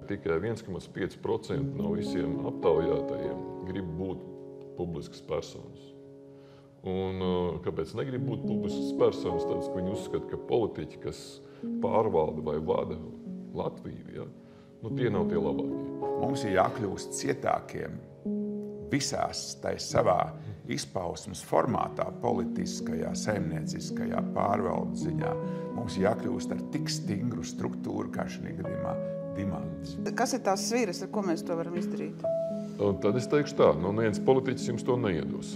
Tikai 1,5% no visiem aptaujātajiem grib būt publiskas personas. Un kāpēc negrib būt publiskas personas? Tāpēc, ka viņi uzskata, ka politiķi, kas pārvalda vai vada Latviju, ja, tie nav tie labākie. Mums ir jākļūst cietākiem visās savā izpausmes formātā, politiskajā, saimnieciskajā, pārvaldes ziņā. Mums ir jākļūst ar tik stingru struktūru, kā šajā gadījumā Dimants. Kas ir tās sviras, ar ko mēs to varam izdarīt? Un tad es teikšu tā, neviens politiķis jums to neiedos.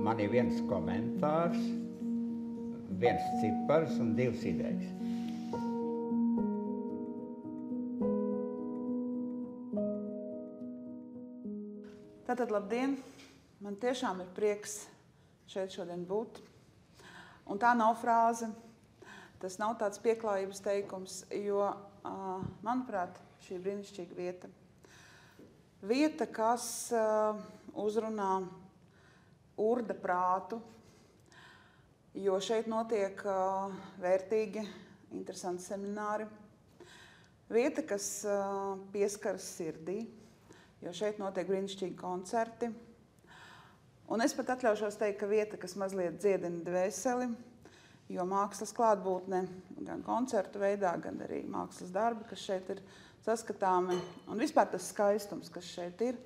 Man ir viens komentārs, viens cipars un divas idejas. Tātad, labdien! Man tiešām ir prieks šeit šodien būt. Un tā nav frāze, tas nav tāds pieklājības teikums, jo, manuprāt, šī ir brīnišķīga vieta. Vieta, kas uzrunā urda prātu, jo šeit notiek vērtīgi, interesanti semināri. Vieta, kas pieskaras sirdī, jo šeit notiek brīnišķīgi koncerti. Un es pat atļaušos teikt, ka vieta, kas mazliet dziedina dvēseli, jo mākslas klātbūtne gan koncertu veidā, gan arī mākslas darbi, kas šeit ir saskatāmi, un vispār tas skaistums, kas šeit ir,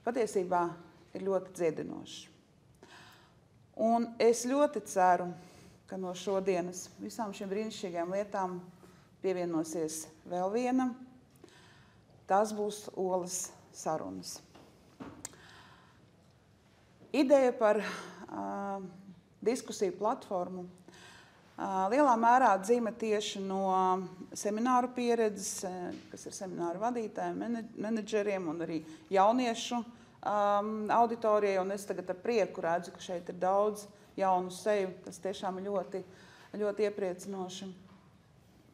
patiesībā ir ļoti dziedinošs. Un es ļoti ceru, ka no šodienas visām šīm brīnišķīgajām lietām pievienosies vēl viena. Tas būs Olas sarunas. Ideja par diskusiju platformu lielā mērā dzīve tieši no semināru pieredzes, kas ir semināru vadītājiem, menedžeriem un arī jauniešu auditorijai. Un es tagad ar prieku redzu, ka šeit ir daudz jaunu seju. Tas tiešām ir ļoti, ļoti iepriecinoši.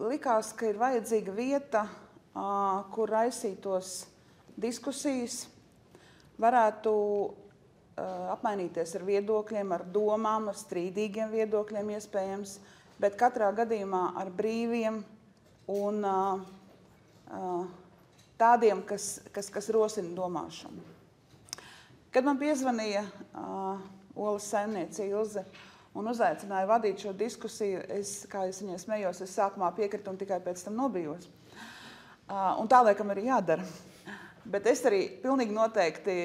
Likās, ka ir vajadzīga vieta, kur raisītos diskusijas, varētu apmainīties ar viedokļiem, ar domām, ar strīdīgiem viedokļiem iespējams, bet katrā gadījumā ar brīviem un tādiem, kas rosina domāšanu. Kad man piezvanīja Olas saimniece Ilze un uzaicināja vadīt šo diskusiju, kā es viņai smējos, es sākumā piekritu un tikai pēc tam nobijos. Un tā laikam arī jādara. Bet es arī pilnīgi noteikti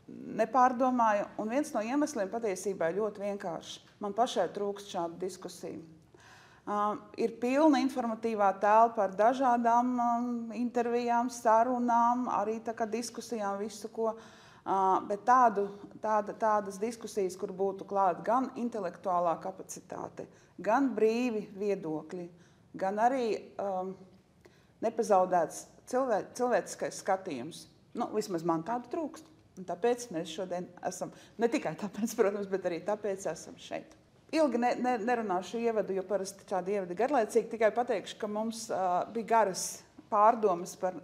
nepārdomāju, un viens no iemesliem patiesībā ir ļoti vienkārši. Man pašai trūkst šādu diskusiju. Ir pilna informatīvā telpa ar dažādām intervijām, sarunām, arī tā kā diskusijām, visu ko, bet tādas diskusijas, kur būtu klāt gan intelektuālā kapacitāte, gan brīvi viedokļi, gan arī nepazaudēts cilvēciskais skatījums. Vismaz man tādu trūkst. Un tāpēc mēs šodien esam, ne tikai tāpēc, protams, bet arī tāpēc esam šeit. Ilgi nerunāšu ievadu, jo parasti šādi ievadi garlaicīgi, tikai pateikšu, ka mums bija garas pārdomas par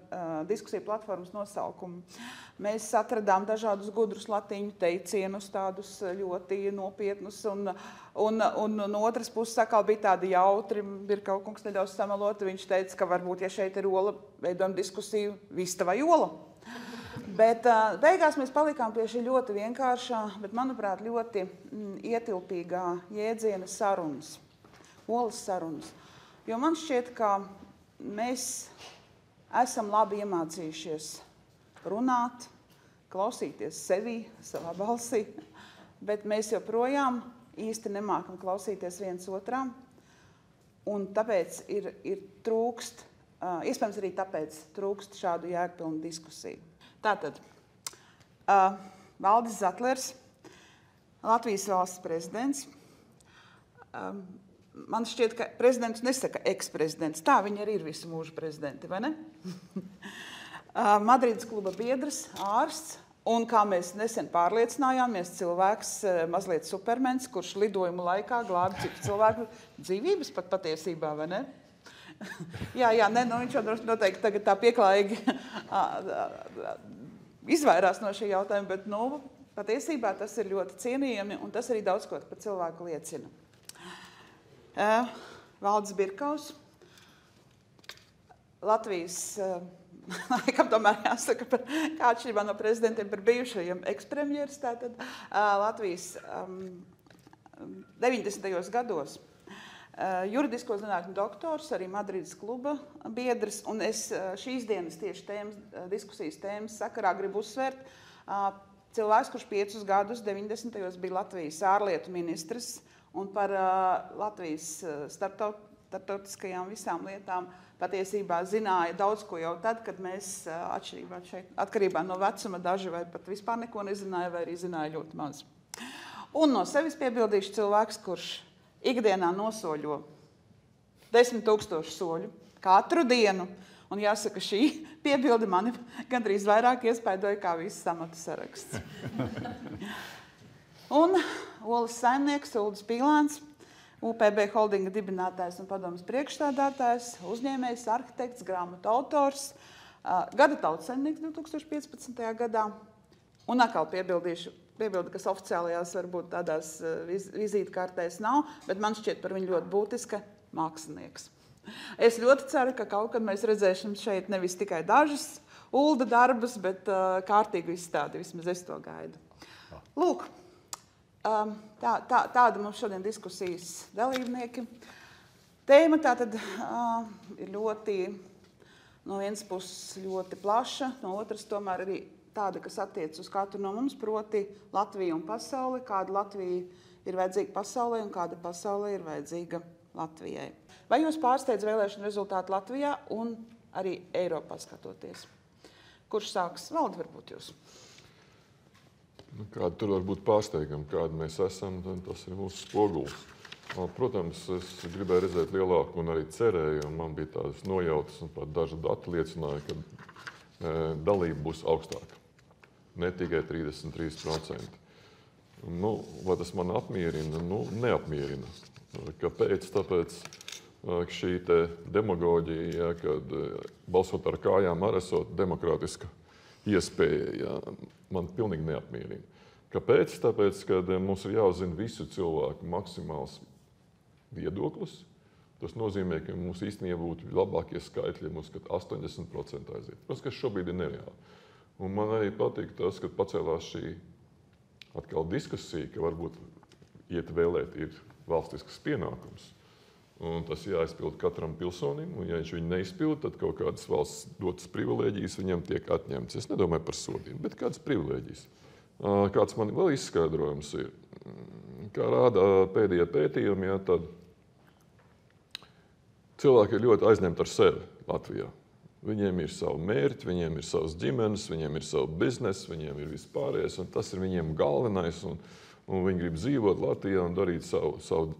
diskusiju platformas nosaukumu. Mēs atradām dažādus gudrus latīņu teicienus, tādus ļoti nopietnus, un no otras puses atkal bija tādi jautri, Birkaukungs nedaudz samaloti, viņš teica, ka varbūt, ja šeit ir ola, veidojam diskusiju vista vai ola. Bet beigās mēs palikām pie šī ļoti vienkāršā, bet, manuprāt, ļoti ietilpīgā jēdziena sarunas, Olas sarunas. Jo man šķiet, ka mēs esam labi iemācījušies runāt, klausīties sevī, savā balsī, bet mēs joprojām īsti nemākam klausīties viens otrā, un tāpēc ir trūkst, iespējams arī tāpēc trūkst šādu jēgpilnu diskusiju. Tātad, Valdis Zatlers, Latvijas valsts prezidents. Man šķiet, ka prezidents nesaka eksprezidents. Tā viņi arī ir visu mūžu prezidenti, vai ne? Madrides kluba biedrs, ārsts. Un kā mēs nesen pārliecinājāmies, cilvēks mazliet supermens, kurš lidojumu laikā glābi citu cilvēku dzīvības pat patiesībā, vai ne? Viņš jau noteikti tagad tā pieklājīgi izvairās no šī jautājuma, bet patiesībā tas ir ļoti cienījami, un tas arī daudz ko par cilvēku liecina. Valdis Birkaus. Latvijas, laikam tomēr jāsaka, kā atšķirībā no prezidentiem par bijušajiem ekspremjeras, tātad Latvijas 90. gados juridisko zinātņu doktors, arī Madrides kluba biedrs, un es šīs dienas tieši diskusijas tēmas sakarā gribu uzsvērt cilvēks, kurš 5 gadus 90. bija Latvijas ārlietu ministrs un par Latvijas starptautiskajām visām lietām patiesībā zināja daudz ko jau tad, kad mēs atkarībā no vecuma daži vai pat vispār neko nezināja, vai arī zināja ļoti maz. Un no sevis piebildīšu cilvēks, kurš ikdienā nosoļo 10 000 soļu katru dienu. Un jāsaka, šī piebilde mani gandrīz vairāk iespaidoja kā viss amatu saraksts. Un Olas saimnieks Uldis Pīlāns, UPB holdinga dibinātājs un padomes priekšstādātājs, uzņēmējs, arhitekts, grāmatu autors, gada tautsaimnieks 2015. gadā. Un atkal piebildi, kas oficiālajās varbūt tādās vizītkartēs nav, bet man šķiet par viņu ļoti būtiska mākslinieks. Es ļoti ceru, ka kaut kad mēs redzēsim šeit nevis tikai dažas Ulda darbus, bet kārtīgu izstādi, vismaz es to gaidu. Lūk, tāda mums šodien diskusijas dalībnieki. Tēma tātad ir ļoti, no vienas puses ļoti plaša, no otras tomēr arī tāda, kas attiec uz katru no mums, proti Latviju un pasauli, kāda Latvija ir vajadzīga pasaulē un kāda pasaulē ir vajadzīga Latvijai. Vai jūs pārsteidz vēlēšanu rezultātu Latvijā un arī Eiropā skatoties? Kurš sāks? Valdi, varbūt jūs. Kāda tur var būt pārsteigama, kāda mēs esam, tas ir mūsu spogulis. Protams, es gribēju redzēt lielāku un arī cerēju, un man bija tādas nojautas un pat daži dati liecināja, ka dalība būs augstāka. Ne tikai 33%. Vai tas man apmierina? Neapmierina. Kāpēc? Tāpēc, ka šī demagoģija, kad balsot ar kājām arī esot demokrātiska iespēja, man pilnīgi neapmierina. Kāpēc? Tāpēc, ka mums ir jāuzzina visu cilvēku maksimāls viedoklis. Tas nozīmē, ka mums īstenībā būtu labākie skaitļi, ja mums 80% aiziet. Protams, kas šobrīd ir nereāli. Un man arī patīk tas, ka pacēlās šī atkal diskusija, ka varbūt iet vēlēt ir valstisks pienākums. Un tas jāizpild katram pilsonim, un ja viņš viņu neizpild, tad kaut kādas valsts dotas privilēģijas viņam tiek atņemtas. Es nedomāju par sodiem, bet kādas privilēģijas. Kāds man vēl izskaidrojums ir, kā rāda pēdējie pētījumi, tad cilvēki ir ļoti aizņemti ar sevi Latvijā. Viņiem ir savi mērķi, viņiem ir savas ģimenes, viņiem ir savu biznesu, viņiem ir vispārējais, un tas ir viņiem galvenais, un viņi grib dzīvot Latvijā un darīt savu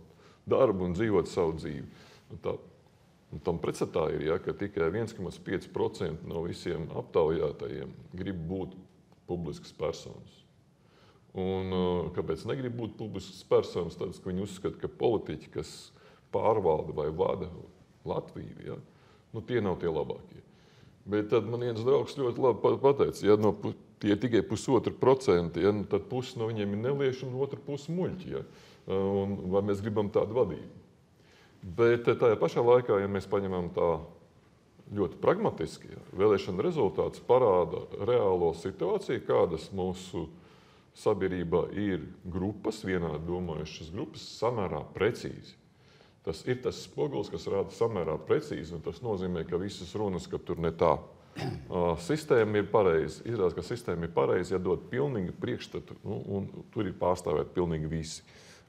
darbu un dzīvot savu dzīvi. Un tam pretstatā ir, ka tikai 1,5% no visiem aptaujātajiem grib būt publiskas personas. Un kāpēc negrib būt publiskas personas? Tāpēc, ka viņi uzskata, ka politiķi, kas pārvalda vai vada Latviju, tie nav tie labākie. Bet tad man viens draugs ļoti labi pateica, tie tikai 1,5%, tad pusi no viņiem ir nelieši un otra pusi muļķi. Un vai mēs gribam tādu vadību? Bet tajā pašā laikā, ja mēs paņemam tā ļoti pragmatiski, vēlēšana rezultāts parāda reālo situāciju, kādas mūsu sabiedrībā ir grupas, vienādi domājušas grupas, samērā precīzi. Tas ir tas spogulis, kas rāda samērā precīzi, un tas nozīmē, ka visas runas, ka tur ne tā sistēma ir pareiza. Izrādās, ka sistēma ir pareiza, ja dod pilnīgi priekšstatu, un tur ir pārstāvēt pilnīgi visi.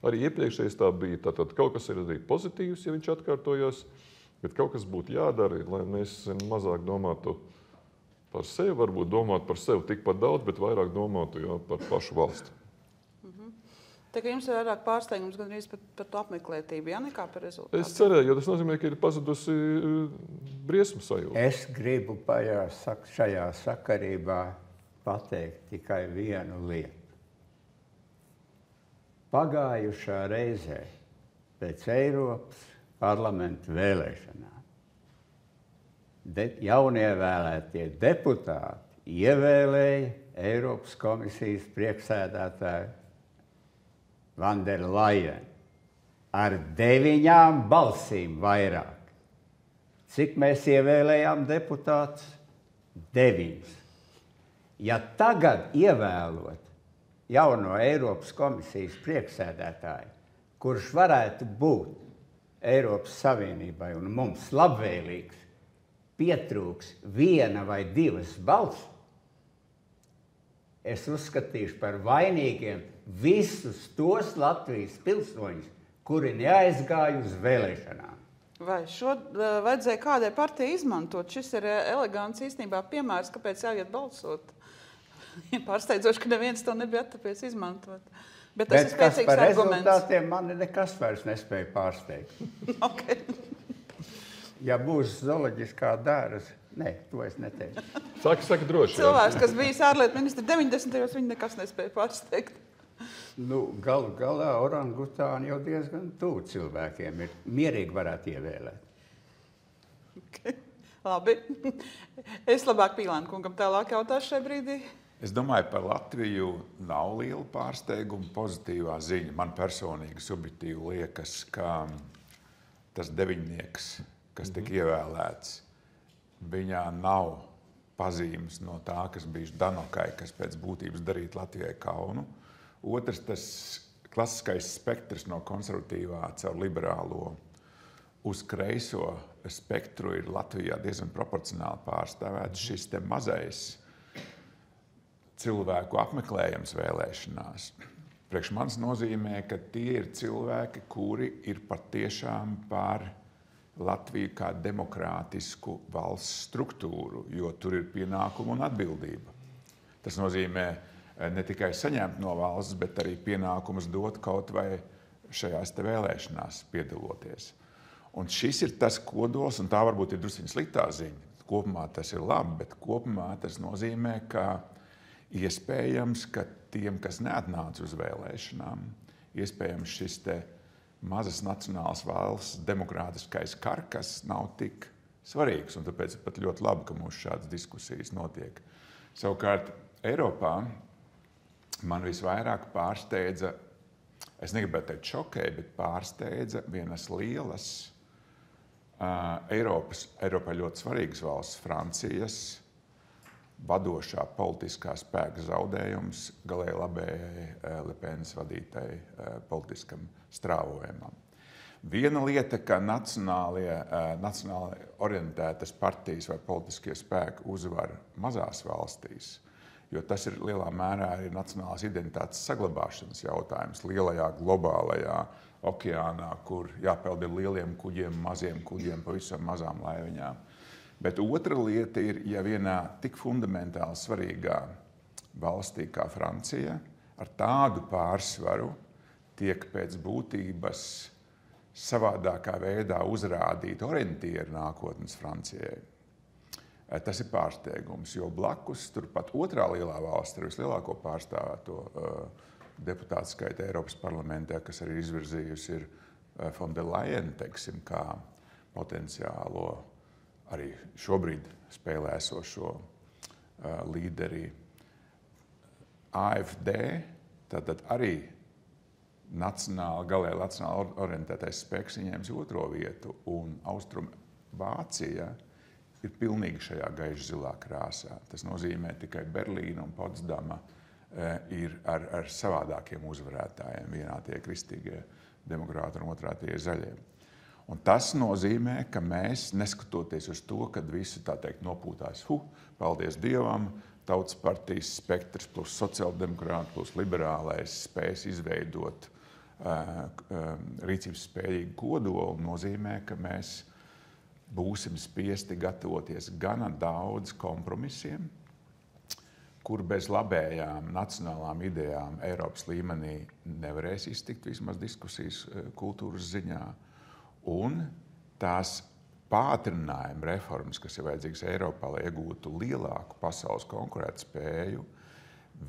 Arī iepriekšējais tā bija, tātad kaut kas ir arī pozitīvs, ja viņš atkārtojās, bet kaut kas būtu jādara, lai mēs mazāk domātu par sevi, varbūt domātu par sevi tikpat daudz, bet vairāk domātu par pašu valsti. Tā kā jums ir vairāk pārsteigums gandrīz par to apmeklētību, nekā par rezultātu? Es cerēju, jo tas nozīmē, ka ir pazudusi briesmu sajūta. Es gribu šajā sakarībā pateikt tikai vienu lietu. Pagājušā reizē pēc Eiropas parlamenta vēlēšanām jaunievēlētie deputāti ievēlēja Eiropas komisijas priekšsēdētāju Van der Leyen ar 9 balsīm vairāk. Cik mēs ievēlējām deputātus? 9. Ja tagad ievēlot jauno Eiropas komisijas priekšsēdētāju, kurš varētu būt Eiropas Savienībai un mums labvēlīgs, pietrūks 1 vai 2 balss, es uzskatīšu par vainīgiem visus tos Latvijas pilsoņus, kuri neaizgāja uz vēlēšanām. Vai šo vajadzēja kādai partijai izmantot? Šis ir elegants īstenībā piemērs, kāpēc jāiet balsot. Pārsteidzoši, ka neviens to nebija attāpies izmantot. Bet tas ir spēcīgs par arguments. rezultātiem mani nekas vairs nespēja pārsteigt. Okay. Ja būs zooloģiskā dārza, nē, to es neteiktu. Saka droši. Cilvēks, kas bijis ārlietu ministri 90. viņi nekas nespēja pārsteigt. Nu, galu galā orangutāni jau diezgan tuvu cilvēkiem ir. Mierīgi varētu ievēlēt. Okay. Labi. Es labāk Pīlāna kungam tālāk jautāšu šai brīdī. Es domāju, par Latviju nav liela pārsteiguma, pozitīvā ziņa. Man personīgi subjektīvi liekas, ka tas 9, kas tika ievēlēts, viņā nav pazīmes no tā, kas bija Danokai, kas pēc būtības darīt Latvijai kaunu. Otrs, tas klasiskais spektrs no konservatīvā caur liberālo uz kreiso spektru ir Latvijā diezgan proporcionāli pārstāvēts. Šis te mazais cilvēku apmeklējams vēlēšanās priekš manis nozīmē, ka tie ir cilvēki, kuri ir patiešām par Latviju kā demokrātisku valsts struktūru, jo tur ir pienākuma un atbildība. Tas nozīmē ne tikai saņemt no valsts, bet arī pienākumus dot kaut vai šajās te vēlēšanās piedaloties. Un šis ir tas kodols, un tā varbūt ir drusciņ sliktā ziņa. Kopumā tas ir labi, bet kopumā tas nozīmē, ka iespējams, ka tiem, kas neatnāca uz vēlēšanām, iespējams šis te mazas nacionālas valsts demokrātiskais karkas nav tik svarīgs, un tāpēc pat ļoti labi, ka mums šādas diskusijas notiek. Savukārt Eiropā man visvairāk pārsteidza, es negribētu teikt šokēja, bet pārsteidza vienas lielas Eiropā ļoti svarīgas valsts, Francijas vadošā politiskā spēka zaudējums galēji labējai Le Penas vadītai politiskam strāvojumam. Viena lieta, ka nacionāli orientētas partijas vai politiskie spēki uzvar mazās valstīs, jo tas ir lielā mērā arī nacionālās identitātes saglabāšanas jautājums lielajā globālajā okeānā, kur jāpeld ir lieliem kuģiem, maziem kuģiem, pavisam mazām laiviņām. Bet otra lieta ir, ja vienā tik fundamentāli svarīgā valstī kā Francija ar tādu pārsvaru tiek pēc būtības savādākā veidā uzrādīt orientieri nākotnes Francijai. Tas ir pārsteigums, jo blakus turpat otrā lielā valsts ar vislielāko pārstāvēto deputātu skaitu Eiropas parlamentā, kas arī izvirzījusi ir von der Leyen, teiksim, kā potenciālo arī šobrīd spēlē esošo līderi. AfD, tātad arī galēji nacionāli orientētais spēks ieņems 2. vietu, un Austrum Vācija ir pilnīgi šajā gaiši zilā krāsā. Tas nozīmē tikai Berlīna un Potsdama ir ar savādākiem uzvarētājiem. Vienā tie kristīgie demokrāti un otrā tie zaļie. Un tas nozīmē, ka mēs, neskatoties uz to, kad visi tā teikt nopūtās, paldies Dievam, Tautas partijas spektrs plus sociāldemokrāti plus liberālais spējas izveidot rīcības spējīgu kodolu, nozīmē, ka mēs būsim spiesti gatavoties gana daudz kompromisiem, kur bez labējām nacionālām idejām Eiropas līmenī nevarēs iztikt vismaz diskusijas kultūras ziņā. Un tās pātrinājuma reformas, kas ir vajadzīgas Eiropā, lai iegūtu lielāku pasaules konkurētspēju,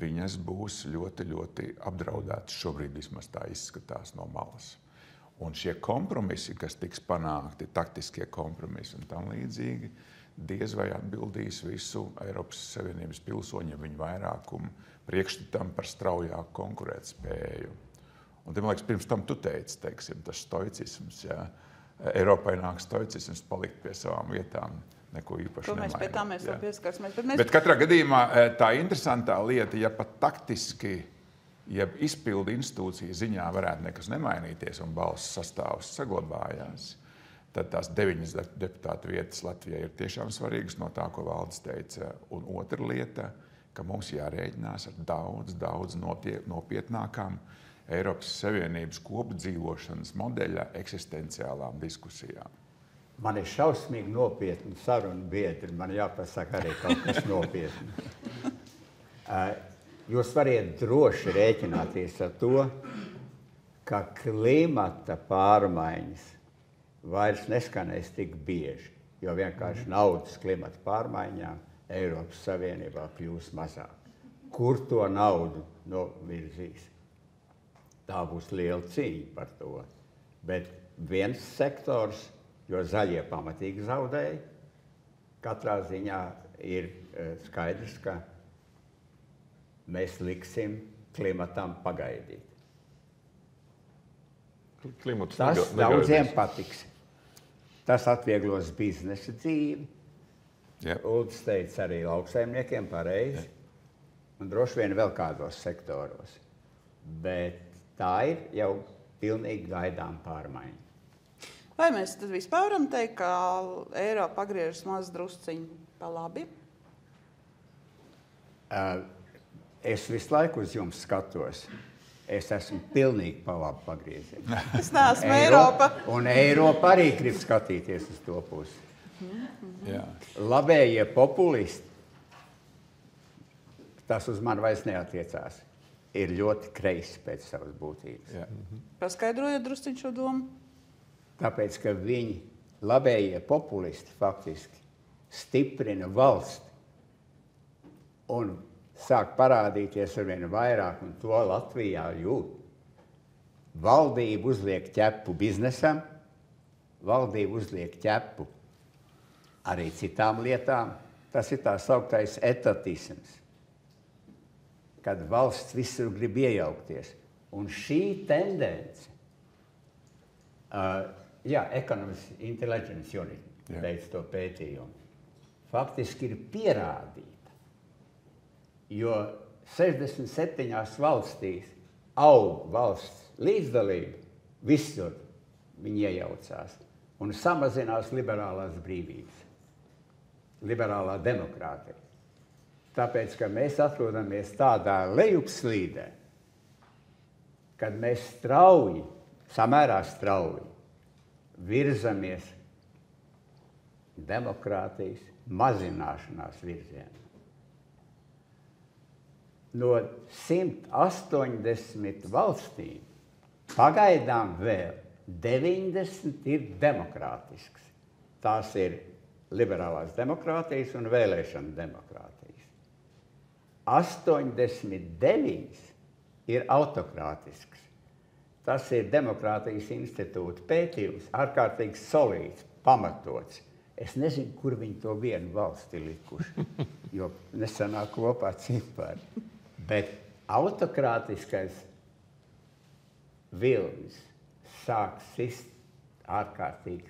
viņas būs ļoti, ļoti apdraudētas. Šobrīd vismaz tā izskatās no malas. Un šie kompromisi, kas tiks panākti, taktiskie kompromisi un tam līdzīgi, diez vai atbildīs visu Eiropas Savienības pilsoņu, viņu vairākumu priekšstatam par straujāku konkurētspēju. Un, man liekas, pirms tam tu teici, teiksim, tas stoicisms, jā. Eiropai nāk stoicisms palikt pie savām vietām, neko īpaši nemainīt. Pie tā mēs vēl pieskarsimies. Bet katrā gadījumā tā interesantā lieta, ja pat taktiski, ja izpildu institūciju ziņā varētu nekas nemainīties un balss sastāvs saglabājās, tad tās 9 deputātu vietas Latvijai ir tiešām svarīgas no tā, ko Valdis teica. Un otra lieta, ka mums jārēķinās ar daudz nopietnākām Eiropas Savienības kopdzīvošanas modeļa eksistenciālām diskusijām. Man ir šausmīgi nopietni sarunu biedri, man jāpasaka arī kaut kas nopietni. Jūs variet droši rēķināties ar to, ka klimata pārmaiņas vairs neskanēs tik bieži, jo vienkārši naudas klimata pārmaiņām Eiropas Savienībā kļūs mazāk. Kur to naudu novirzīs? Tā būs liela cīņa par to. Bet viens sektors, jo zaļie pamatīgi zaudēja, katrā ziņā ir skaidrs, ka mēs liksim klimatam pagaidīt. Tas daudziem patiks. Tas atvieglos biznesa dzīvi. Uldis teica arī lauksaimniekiem pareizi. Un droši vien vēl kādos sektoros. Bet tā ir jau pilnīgi gaidām pārmaiņa. Vai mēs tad vispār varam teikt, ka Eiropa pagriežas maz drusciņu pa labi? Es visu laiku uz jums skatos. Es esmu pilnīgi pa labi pagriezies. Es neesmu Eiropa. Un Eiropa arī grib skatīties uz to pusi. Labējie populisti, tas uz mani vairs neatiecās, ir ļoti kreisi pēc savas būtības. Paskaidrojiet drusciņu šo domu. Tāpēc, ka viņi, labējie populisti, faktiski stiprina valsti un sāk parādīties arvien vairāk, un to Latvijā jūt. Valdība uzliek ķepu biznesam, valdība uzliek ķepu arī citām lietām. Tas ir tā sauktais etatisms, kad valsts visur grib iejaukties. Un šī tendence, Economist Intelligence Unit veic to pētījumu, faktiski ir pierādīta, jo 67 valstīs aug valsts līdzdalība, visur viņi iejaucās un samazinās liberālās brīvības, liberālā demokrātija. Tāpēc, ka mēs atrodamies tādā lejupslīdē, kad mēs strauji, samērā strauji virzamies demokrātijas mazināšanās virzienā. No 180 valstīm pagaidām vēl 90 ir demokrātisks. Tās ir liberālās demokrātijas un vēlēšana demokrātijas. 89 ir autokrātisks. Tas ir Demokrātijas institūta pētījums, ārkārtīgi solīts, pamatots. Es nezinu, kur viņi to vienu valsti likuši, jo nesanāk kopā cipari. Bet autokrātiskais vilnis sāk sist ārkārtīgi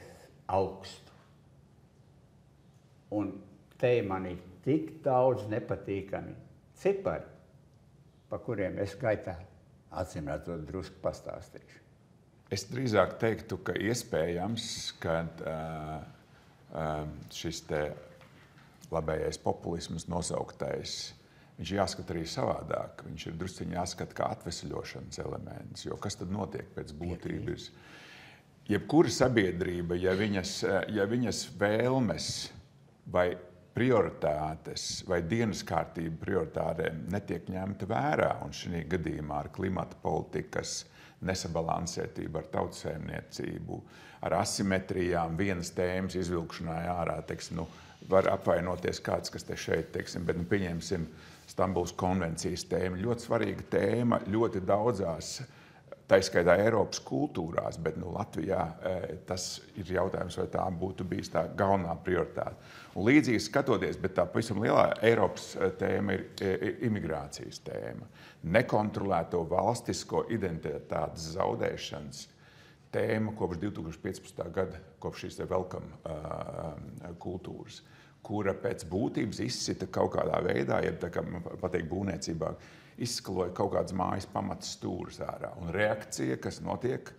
augstu. Un te man ir tik daudz nepatīkami cipari, pa kuriem es gaitā atsimredzot drusku pastāstīšu. Es drīzāk teiktu, ka iespējams, ka šis te labējais populisms nosauktais, viņš jāskat arī savādāk. Viņš ir drusciņi jāskat kā atvesaļošanas elements, jo kas tad notiek pēc būtības? Jebkura sabiedrība, ja viņas vēlmes vai prioritātes vai dienas kārtība prioritātēm netiek ņemta vērā, un šī gadījumā ar klimata politikas nesabalansētību, ar tautsēmniecību, ar asimetrijām, vienas tēmas izvilkšanā ārā, teiksim, var apvainoties kāds, kas te šeit, teiksim, bet pieņemsim Stambulas konvencijas tēmu. Ļoti svarīga tēma, ļoti daudzās tā izskaitā Eiropas kultūrās, bet Latvijā tas ir jautājums, vai tā būtu bijis tā galvenā prioritāte. Un līdzīgi skatoties, bet tā pavisam lielā Eiropas tēma ir imigrācijas tēma. Nekontrolēto valstisko identitātes zaudēšanas tēma kopš 2015. gada, kopš šīs welcome kultūras, kura pēc būtības izsita kaut kādā veidā, ja tā kā pateikt būvniecībā, izskaloja kaut kādas mājas pamatas stūrus ārā. Un reakcija, kas notiek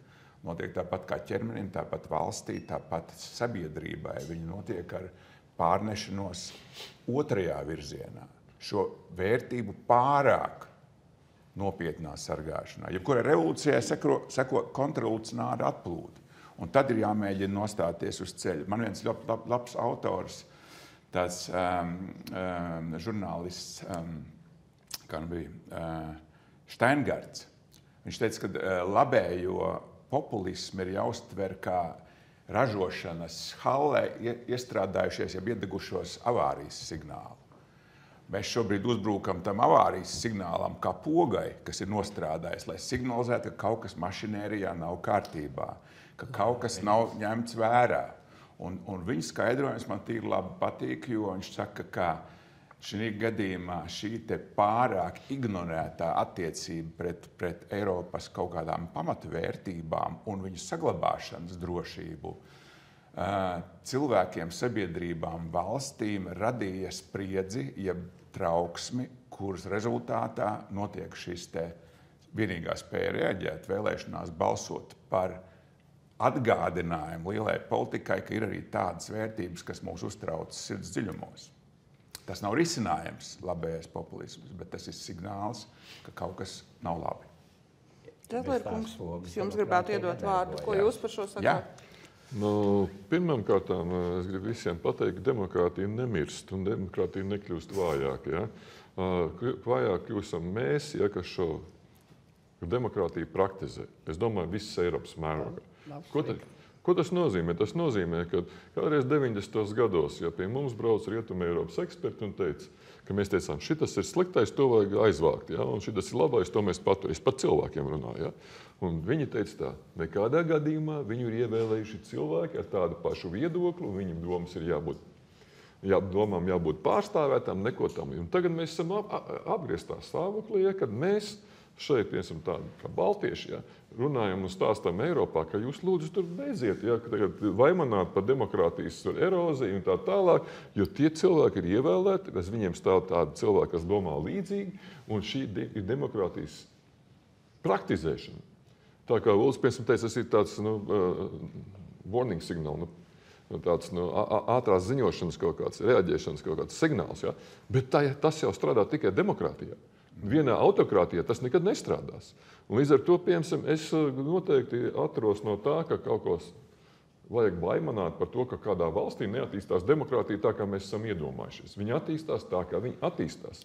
tāpat kā ķermenim, tāpat valstī, tāpat sabiedrībai. Viņa notiek ar pārnešanos otrajā virzienā. Šo vērtību pārāk nopietnā sargāšanā. Jebkurai revolūcijai seko kontrrevolucionāra atplūde. Un tad ir jāmēģina nostāties uz ceļa. Man viens labs autors, tāds žurnālists, kā nu bija, Steingarts. Viņš teica, ka labējo populismu ir jāuztver kā ražošanas hallē iestrādājušies, ja iedegušos avārijas signālu. Mēs šobrīd uzbrukam tam avārijas signālam kā pogai, kas ir nostrādājis, lai signalizētu, ka kaut kas mašinērijā nav kārtībā, ka kaut kas nav ņemts vērā. Un viņa skaidrojums man tīri labi patīk, jo viņš saka, ka šī gadījumā šī te pārāk ignorētā attiecība pret Eiropas kaut kādām pamatvērtībām un viņu saglabāšanas drošību cilvēkiem, sabiedrībām, valstīm radīja spriedzi, jeb trauksmi, kuras rezultātā notiek šis te vienīgā spēja reaģēt vēlēšanās balsot par atgādinājumu lielai politikai, ka ir arī tādas vērtības, kas mūs uztrauc sirds dziļumos. Tas nav risinājums, labējais populisms, bet tas ir signāls, ka kaut kas nav labi. Zetlērkungs, es jums gribētu iedot vārdu. Ko jūs par šo sakāt? Pirmkārt, es gribu visiem pateikt, ka demokrātija nemirst un demokrātija nekļūst vājāk. Ja? Vājāk kļūstam mēs, ja, kas šo demokrātiju praktizē. Es domāju, visas Eiropas mērogā. Ko tas nozīmē? Tas nozīmē, ka kādreiz 90. gados, ja pie mums brauc Rietuma Eiropas eksperti un teica, ka mēs teicām, šitas ir sliktais, to vajag aizvākt, ja? Un šitas ir labais, to mēs paturēsim. Es pat cilvēkiem runāju. Ja? Un viņi teica tā, nekādā gadījumā viņu ir ievēlējuši cilvēki ar tādu pašu viedokli, un viņu domas ir domām jābūt pārstāvētām, neko tam. Un tagad mēs esam apgrieztā stāvoklī, kad mēs šeit, piemēram, tādi kā baltieši, ja, runājam un stāstam Eiropā, ka jūs lūdzu tur beidziet, ja, ka tagad vaimanāt par demokrātijas eroziju un tā tālāk, jo tie cilvēki ir ievēlēti, kas viņiem stāv tādi cilvēki, kas domā līdzīgi, un šī ir demokrātijas praktizēšana. Tā kā Uldis, piemēram, teica, tas ir tāds warning signal, tāds ātrās ziņošanas kaut kāds, reaģēšanas kaut kāds signāls, ja, bet tas jau strādā tikai demokrātijā. Vienā autokrātijā tas nekad nestrādās. Un līdz ar to, piemēram, es noteikti atturos no tā, ka kaut ko vajag baimanāt par to, ka kādā valstī neattīstās demokrātija tā, kā mēs esam iedomājušies. Viņi attīstās tā, kā viņi attīstās.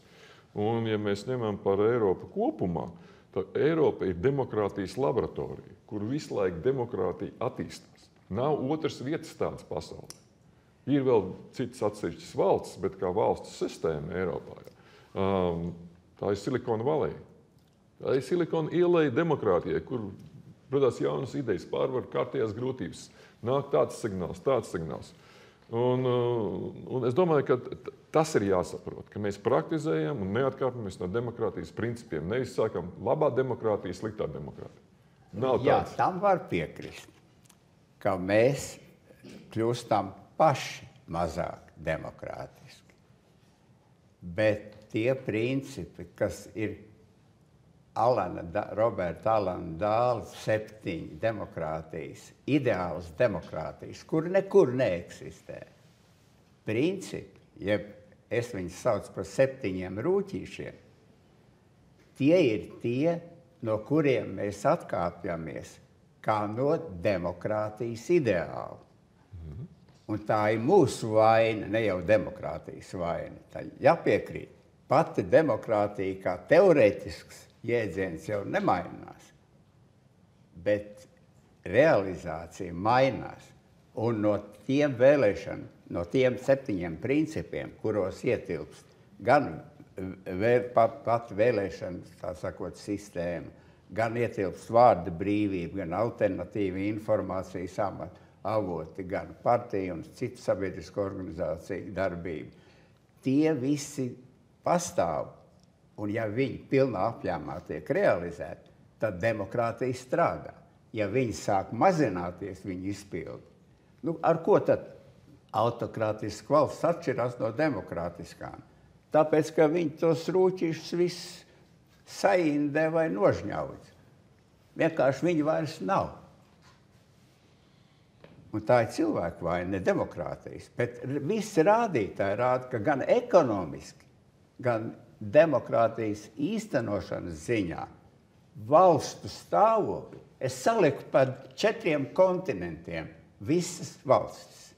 Un, ja mēs ņemam par Eiropu kopumā, tad Eiropa ir demokrātijas laboratorija, kur visu laiku demokrātija attīstās. Nav otras vietas tādas pasaulē. Ir vēl citas atsevišķas valstis, bet kā valsts sistēma Eiropā. Tā ir Silikona Valley. Tā ir Silikona ieleja demokrātijai, kur radās jaunas idejas, pārvar kārtējās grūtības. Nāk tāds signāls. Un es domāju, ka tas ir jāsaprot, ka mēs praktizējam un neatkāpjamies no demokrātijas principiem. Nevis sākam labā demokrātija, sliktā demokrātija. Nav tāds. Jā, tam var piekrist, ka mēs kļūstam paši mazāk demokrātiski. Bet tie principi, kas ir Roberta Alana Dāla 7 demokrātijas, ideālas demokrātijas, kur nekur neeksistē. Principi, jeb es viņus saucu par 7 rūķīšiem, tie ir tie, no kuriem mēs atkāpjamies kā no demokrātijas ideāla. Un tā ir mūsu vaina, ne jau demokrātijas vaina. Tā jāpiekrīt. Pati demokrātija kā teorētisks jēdziens jau nemainās, bet realizācija mainās. Un no tiem vēlēšanām, no tiem 7 principiem, kuros ietilpst gan pat vēlēšana, tā sakot, sistēma, gan ietilpst vārda brīvība, gan alternatīva informācijas avoti, gan partija un citu sabiedrisko organizāciju darbība. Tie visi pastāv, un ja viņi pilnā apjāmā tiek realizēti, tad demokrātija strādā. Ja viņi sāk mazināties, viņi izpilda. Nu, ar ko tad autokrātiska valsts atšķirās no demokrātiskām? Tāpēc, ka viņi tos rūķīšus viss saindē vai nožņauj. Vienkārši viņi vairs nav. Un tā ir cilvēku vaina, ne demokrātijas. Bet visi rādītāji rāda, ka gan ekonomiski, gan demokrātijas īstenošanas ziņā valstu stāvokli es saliku par 4 kontinentiem visas valstis.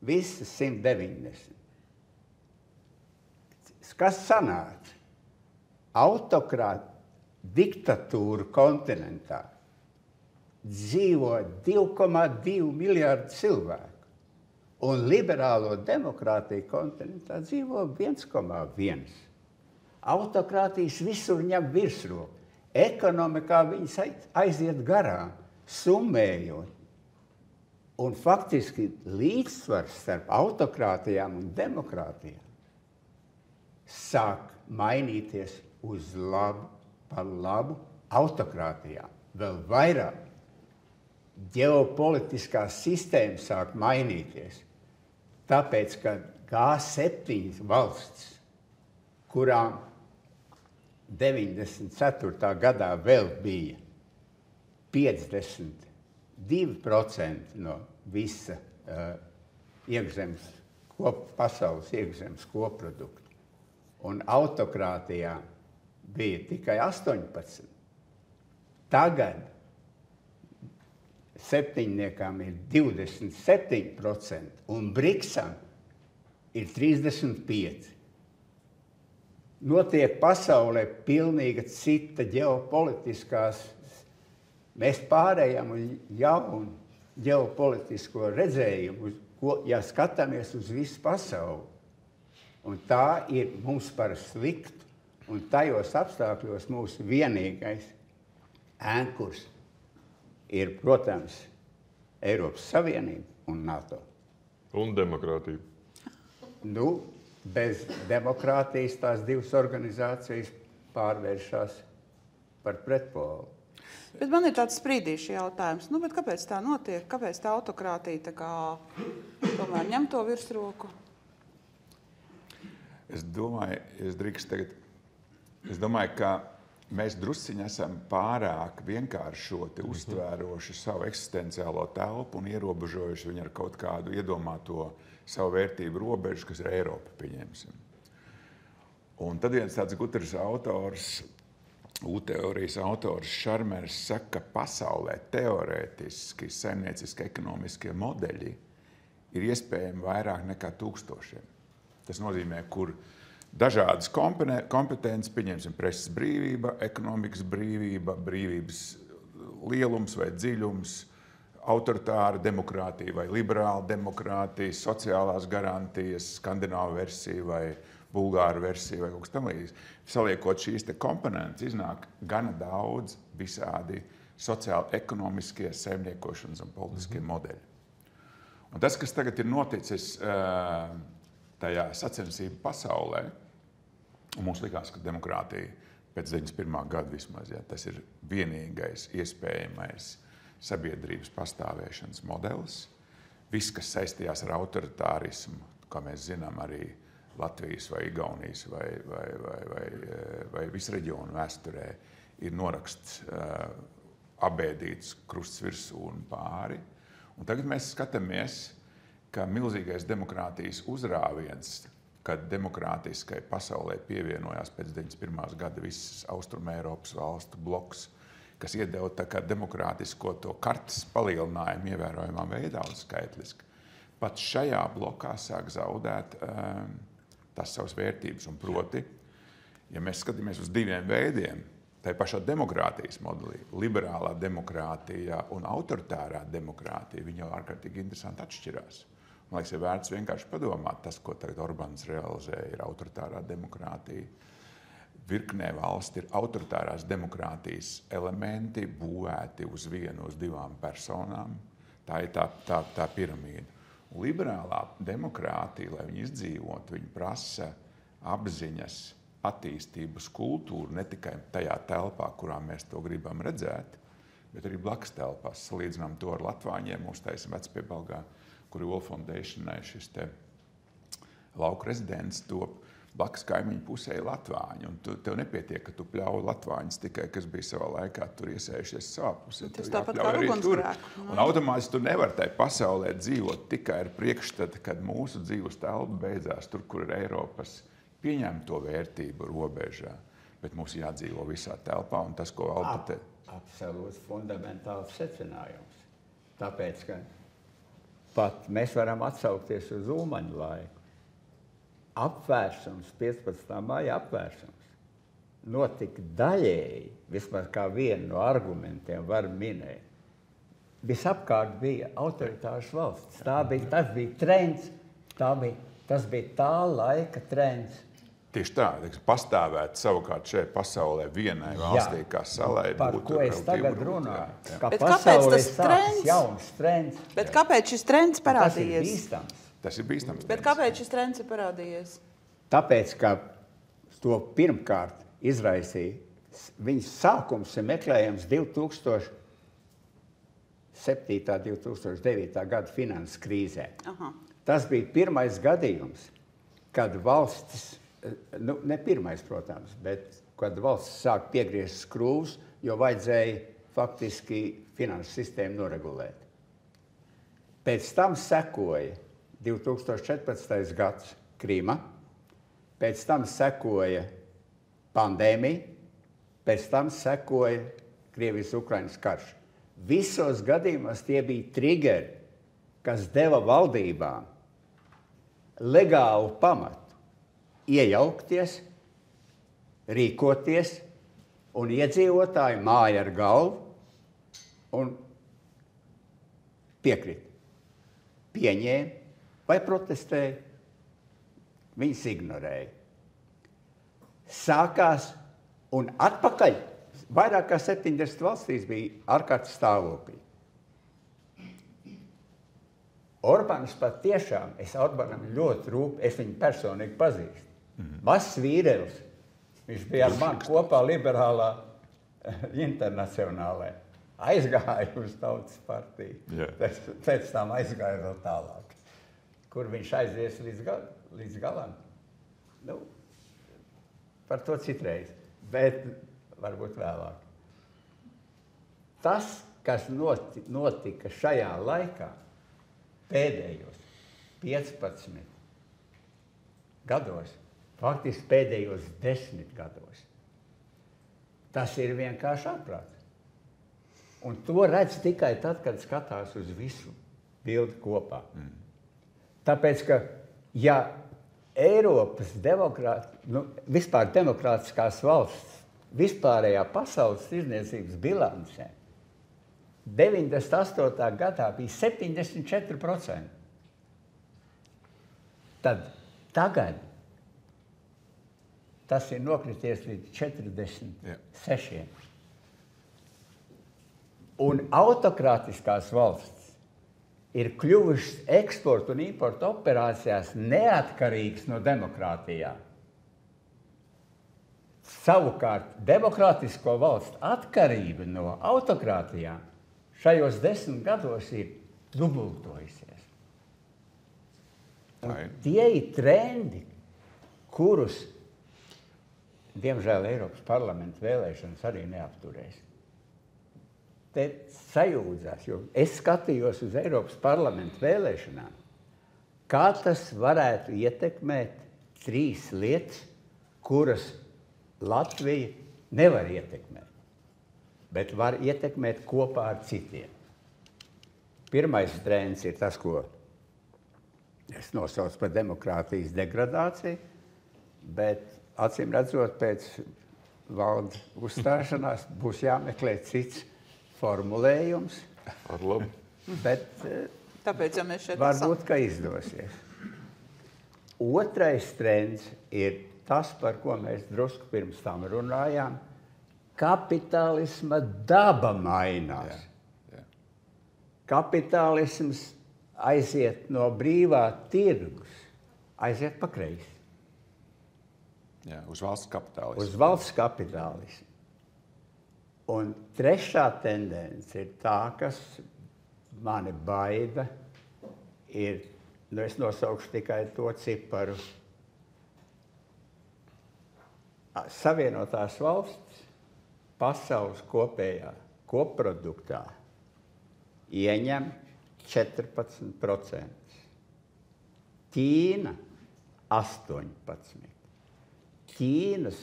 Visas 190. Kas sanāca? Diktatūra kontinentā dzīvo 2,2 miljārdi cilvēku, un liberālo demokrātiju kontinentā dzīvo 1,1. Autokrātijas visur ņem virsroku. Ekonomikā viņas aiziet garām, summējot. Un faktiski līdzsvars starp autokrātijām un demokrātijām sāk mainīties uz labu, par labu autokrātijām. Vēl vairāk. Ģeopolitiskā sistēma sāk mainīties, tāpēc, ka G7 valsts, kurām 94. gadā vēl bija 52% no visa pasaules iekšzemes koprodukta, un autokrātijā bija tikai 18. Tagad septiņniekām ir 27%, un Briksam ir 35%. Notiek pasaulē pilnīga cita ģeopolitiskās. Mēs pārējām uz jaunu ģeopolitisko redzējumu, ja skatāmies uz visu pasauli. Un tā ir mums par sliktu, un tajos apstākļos mūsu vienīgais ēnkurs ir, protams, Eiropas Savienība un NATO. Un demokrātija. Nu, bez demokrātijas tās divas organizācijas pārvēršas par pretpolu. Bet man ir tāds sprīdīšs jautājums. Nu, bet kāpēc tā notiek? Kāpēc tā autokrātija tā kā tomēr ņem to virsroku? Es domāju, ka mēs drusciņi esam pārāk vienkāršoti uztvēroši savu eksistenciālo telpu un ierobežojuši viņu ar kaut kādu iedomāto savu vērtību robežu, kas ir Eiropa, pieņemsim. Un tad viens tāds gudrs autors, U-teorijas autors Šarmers saka, ka pasaulē teorētiski saimnieciski ekonomiskie modeļi ir iespējami vairāk nekā 1000. Tas nozīmē, kur dažādas kompetences, pieņemsim, preses brīvība, ekonomikas brīvība, brīvības lielums vai dziļums, autoritāra demokrātija vai liberāla demokrātija, sociālās garantijas, skandināvu versija vai bulgāru versija vai kaut kas tam līdzīgs. Saliekot šīs te komponentes, iznāk gana daudz visādi sociāli ekonomiskie, saimniekošanas un politiskie modeļi. Un tas, kas tagad ir noticis tajā sacensību pasaulē, un mums likās, ka demokrātija pēc 91. gada vismaz, ja, tas ir vienīgais iespējamais sabiedrības pastāvēšanas modelis. Viss, kas saistījās ar autoritārismu, kā mēs zinām, arī Latvijas vai Igaunijas vai visu reģionu vēsturē ir noraksts abēdīts krusts virsū un pāri. Un tagad mēs skatāmies, ka milzīgais demokrātijas uzrāviens, kad demokrātiskai pasaulē pievienojās pēc 91. gada visas Austrumēropas valstu bloks, kas iedeva tā kā demokrātisko to kartes palielinājumu ievērojamā veidā un skaitliski. Pat šajā blokā sāk zaudēt tās savas vērtības. Un proti, ja mēs skatāmies uz diviem veidiem, tai pašā demokrātijas modelī, liberālā demokrātija un autoritārā demokrātija, viņi jau ārkārtīgi interesanti atšķirās. Man liekas, ir vērts vienkārši padomāt, tas, ko tagad Orbāns realizē, ir autoritārā demokrātija. virknē valsti ir autoritārās demokrātijas elementi būvēti uz vienu, uz divām personām. Tā ir tā piramīda. Un liberālā demokrātija, lai viņi izdzīvot, viņi prasa apziņas, attīstības kultūru ne tikai tajā telpā, kurā mēs to gribam redzēt, bet arī blakus telpās. Salīdzinām to ar Latvāņiem, mums taisa Vecpiebalgā, kur World Foundationai šis te lauku rezidents top. Blakus kaimiņu pusē ir Latvāņi, un tev nepietiek, ka tu pļauj Latvāņus tikai, kas bija savā laikā tur iesējušies savā pusē. Tas tāpat kā ugunsgrēku. Un automātiski tu nevar tai pasaulē dzīvot tikai ar priekšstatu, kad mūsu dzīves telpa beidzās tur, kur ir Eiropas pieņemto vērtību robežā. Bet mums jādzīvo visā telpā, un tas, ko valda te... Absolūts fundamentāls secinājums. Tāpēc, ka pat mēs varam atsaukties uz Ulmaņa laiku. Apvērsums, 15. maija apvērsums, notika daļēji, vismaz kā vienu no argumentiem var minēt. Visapkārt bija autoritāras valsts. Tas bija trends, tas bija tā laika trends. Tieši tā, pastāvēt savukārt šeit pasaulē vienai valstī, kā salai par būtu ko es tagad runāju. Kā bet kāpēc tas trends? Jauns trends. Bet kāpēc šis trends parādījies? Tas ir bīstams. Tas ir bīstams. Bet kāpēc šis trends ir parādījies? Tāpēc, ka to pirmkārt izraisīja, viņas sākums ir meklējams 2007. 2009. Gada finanses krīzē. Aha. Tas bija pirmais gadījums, kad valstis, ne pirmais, protams, bet kad valstis sāk piegriezt skrūvus, jo vajadzēja faktiski finanses sistēmu noregulēt. Pēc tam sekoja 2014. gads Krīma, pēc tam sekoja pandēmija, pēc tam sekoja Krievijas-Ukrainas karš. Visos gadījumos tie bija triggeri, kas deva valdībām legālu pamatu iejaukties, rīkoties, un iedzīvotāji māja ar galvu un piekrita. Pieņēma vai protestēja, viņas ignorēja. Sākās un atpakaļ, vairāk kā 70 valstīs bija ārkārtas stāvokļi. Orbāns pat tiešām, es Orbānam ļoti rūpīgi, es viņu personīgi pazīstu. Mazs vīrelis, viņš bija ar mani kopā liberālā internacionālē. Aizgāja uz Tautas partiju, pēc tam aizgāja vēl tālāk. Kur viņš aizies līdz galam? Nu, par to citreiz, bet varbūt vēlāk. Tas, kas notika šajā laikā, pēdējos 15 gados, faktiski pēdējos 10 gados, tas ir vienkārši ārprāts. Un to redz tikai tad, kad skatās uz visu bildi kopā. Tāpēc, ka ja Eiropas vispār demokrātiskās valsts, vispārējā pasaules tirdzniecības bilancē 98. gadā bija 74%. Tad tagad tas ir nokrities līdz 46%. Un autokrātiskās valsts ir kļuvušas eksporta un importa operācijās neatkarīgas no demokrātijām. Savukārt, demokrātisko valstu atkarība no autokrātijām šajos 10 gados ir dubultojusies. Tie ir trendi, kurus, diemžēl, Eiropas parlamenta vēlēšanas arī neapturēs. Te sajūdzās, jo es skatījos uz Eiropas parlamenta vēlēšanām, kā tas varētu ietekmēt 3 lietas, kuras Latvija nevar ietekmēt, bet var ietekmēt kopā ar citiem. Pirmais trends ir tas, ko es nosaucu par demokrātijas degradāciju, bet acīm redzot pēc valda uzstāšanās būs jāmeklē cits formulējums, bet tāpēc, ja mēs šeit varbūt, ka izdosies. Otrais trends ir tas, par ko mēs drusku pirms tam runājām, kapitālisma daba mainās. Kapitālisms aiziet no brīvā tirgus, aiziet pa kreisi. Jā, uz valsts kapitālismu. Uz valsts kapitālismu. Un trešā tendence ir tā, kas mani baida, ir, es nosaukšu tikai to ciparu. Savienotās valstis pasaules kopējā koproduktā ieņem 14%. Ķīna 18%. Ķīnas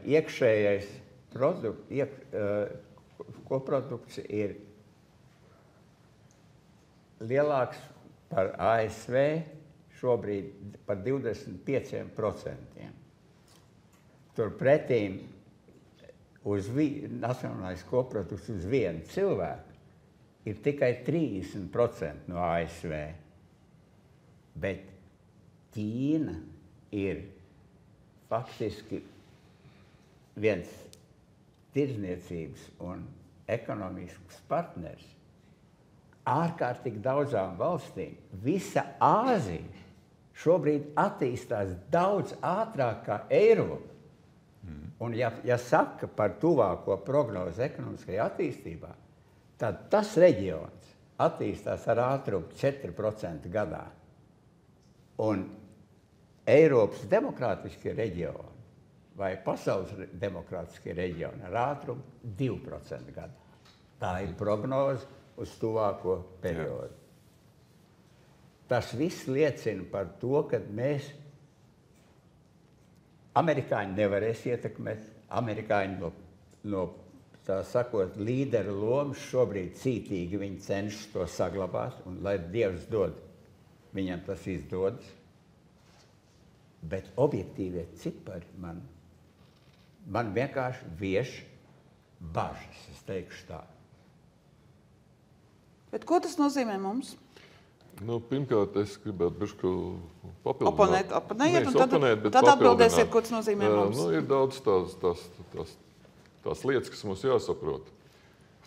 iekšējais koprodukts ir lielāks par ASV šobrīd par 25%. Turpretīm nacionālais koprodukts uz vienu cilvēku ir tikai 30% no ASV. Bet Ķīna ir faktiski viens tirdzniecības un ekonomisks partners ārkārtīgi daudzām valstīm. Visa Āzija šobrīd attīstās daudz ātrāk kā Eiropa. Un ja saka par tuvāko prognozi ekonomiskajā attīstībā, tad tas reģions attīstās ar ātrumu 4% gadā. Un Eiropas demokrātiskie reģioni vai pasaules demokrātiskie reģioni ar ātrumu 2% gadā. Tā ir prognoze uz tuvāko periodu. Tas viss liecina par to, ka amerikāņi nevarēs ietekmēt. Amerikāņi no tā sakot, līderu lomas šobrīd cītīgi viņi cenšas to saglabāt, un lai Dievs dod, viņam tas izdodas. Bet objektīvie cipari man vienkārši vieš bažas, es teikšu tā. Bet ko tas nozīmē mums? Pirmkārt, es gribētu bišķi papildināt. Oponējiet, un tad atbildēsiet, ko tas nozīmē mums. Ir daudz tās lietas, kas mums jāsaprot.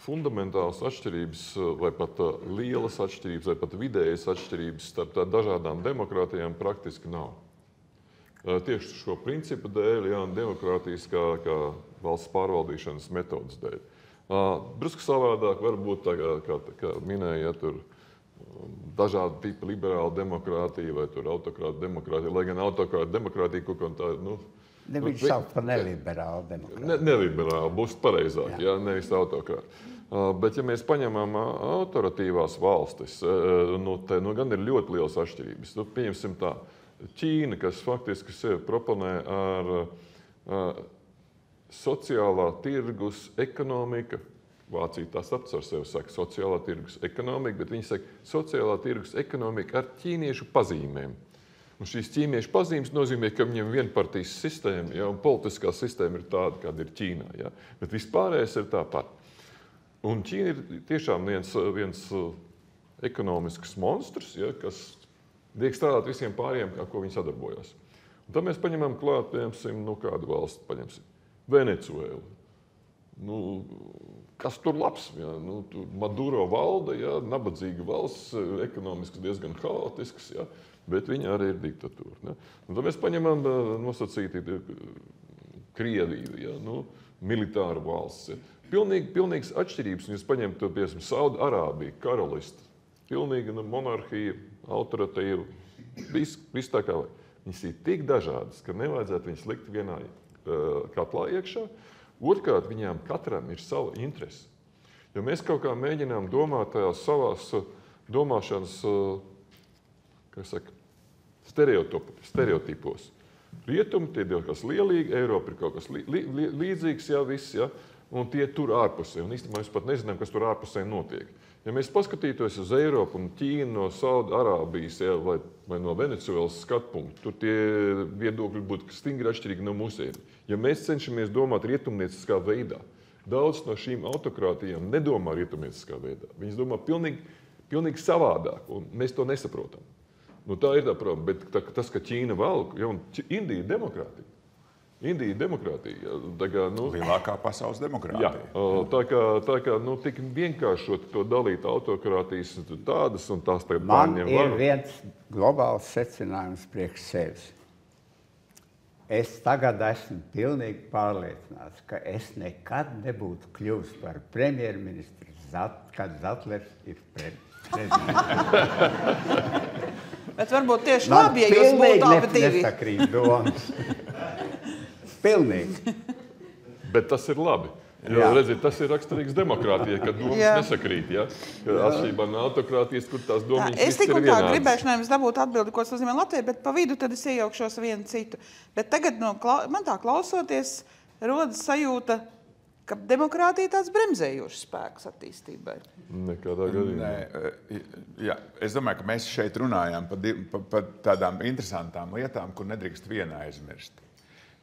Fundamentālas atšķirības, vai pat lielas atšķirības, vai pat vidējas atšķirības starp dažādām demokrātijām praktiski nav. Tieši šo principu dēļ, demokrātijas kā valsts pārvaldīšanas metodas dēļ. Drusku savādāk varbūt, kā minēja, tur dažādi tipi liberāla demokrātija vai tur autokrāta demokrātija, lai gan autokrāta demokrātija kaut kā tā, Viņš sauc par neliberālu demokrātiju. Neliberāli būs pareizāk, nevis autokrāta. Bet, ja mēs paņemam autoritīvās valstis, te gan ir ļoti lielas atšķirības. Pieņemsim tā, Ķīna, kas faktiski sevi proponē ar sociālā tirgus ekonomika. Vācija tās aptver sevi, saka sociālā tirgus ekonomika, bet viņi saka sociālā tirgus ekonomika ar ķīniešu pazīmēm. Un šīs ķīniešu pazīmes nozīmē, ka viņiem vienpartijas sistēma, un politiskā sistēma ir tāda, kāda ir Ķīnā. Bet vispārējais ir tāpat. Un Ķīna ir tiešām viens ekonomisks monstrs, kas liek strādāt visiem pārējiem, ar ko viņi sadarbojas. Un tad mēs paņemam klāt, piemēram, kādu valsti paņemsim. Venecuēlu. Kas tur labs? Tur Maduro valda, nabadzīga valsts, ekonomiski diezgan haotisks, bet viņa arī ir diktatūra. Un tad mēs paņemam nosacīti Krieviju, militāru valsts. Pilnīgas atšķirības. Un jūs paņemat to, piemēram, Saudarābiju, karalisti. Pilnīga monarhija, autoritīva. Viss tā kā vajag. Viņas ir tik dažādas, ka nevajadzētu viņas likt vienā katlā iekšā. Otrkārt, viņām katram ir sava interese. Jo mēs kaut kā mēģinām domāt tajās savās domāšanas stereotipos. Rietumi tie ir kaut kas lielīgi, Eiropa ir kaut kas līdzīgs, viss, un tie tur ārpusē. Un īstenībā mēs pat nezinām, kas tur ārpusē notiek. Ja mēs paskatītos uz Eiropu un Ķīnu no Saudarābijas vai no Venecuēlas skatpunktu, tur tie viedokļi būtu stingri atšķirīgi no mūsējiem. Ja mēs cenšamies domāt rietumnieciskā veidā, daudz no šīm autokrātijām nedomā rietumnieciskā veidā. Viņas domā pilnīgi savādāk, un mēs to nesaprotam. Nu, tā ir tā problēma, bet tas, ka Ķīna valk, Indija ir demokrātija. Indija ir demokrātija. Lielākā pasaules demokrātija. Jā, tā kā tik vienkāršot to dalīt autokrātijas tādas un tās tagad pārņem varu. Man ir viens globāls secinājums priekš sevis. Es tagad esmu pilnīgi pārliecināts, ka es nekad nebūtu kļuvis par premjerministru, kad Zatlers ir prezidents. Bet varbūt tieši labi, ja jūs būtu abi divi. Nesakrīt domas. Pilnīgi. Bet tas ir labi. Jo, redziet, tas ir raksturīgs demokrātijai, kad domas nesakrīt. Ja? Atšķirībā no autokrātijas, kur tās domas es tik un tā gribēšu nevis dabūt atbildi, ko tas nozīmē Latvijai, bet pa vidu tad es iejaukšos vienu citu. Bet tagad man tā klausoties, rodas sajūta, ka demokrātija tāds bremzējošs spēks attīstībai. Nekādā gadījumā. Jā, es domāju, ka mēs šeit runājām par tādām interesantām lietām, kur nedrīkst viena aizmirst.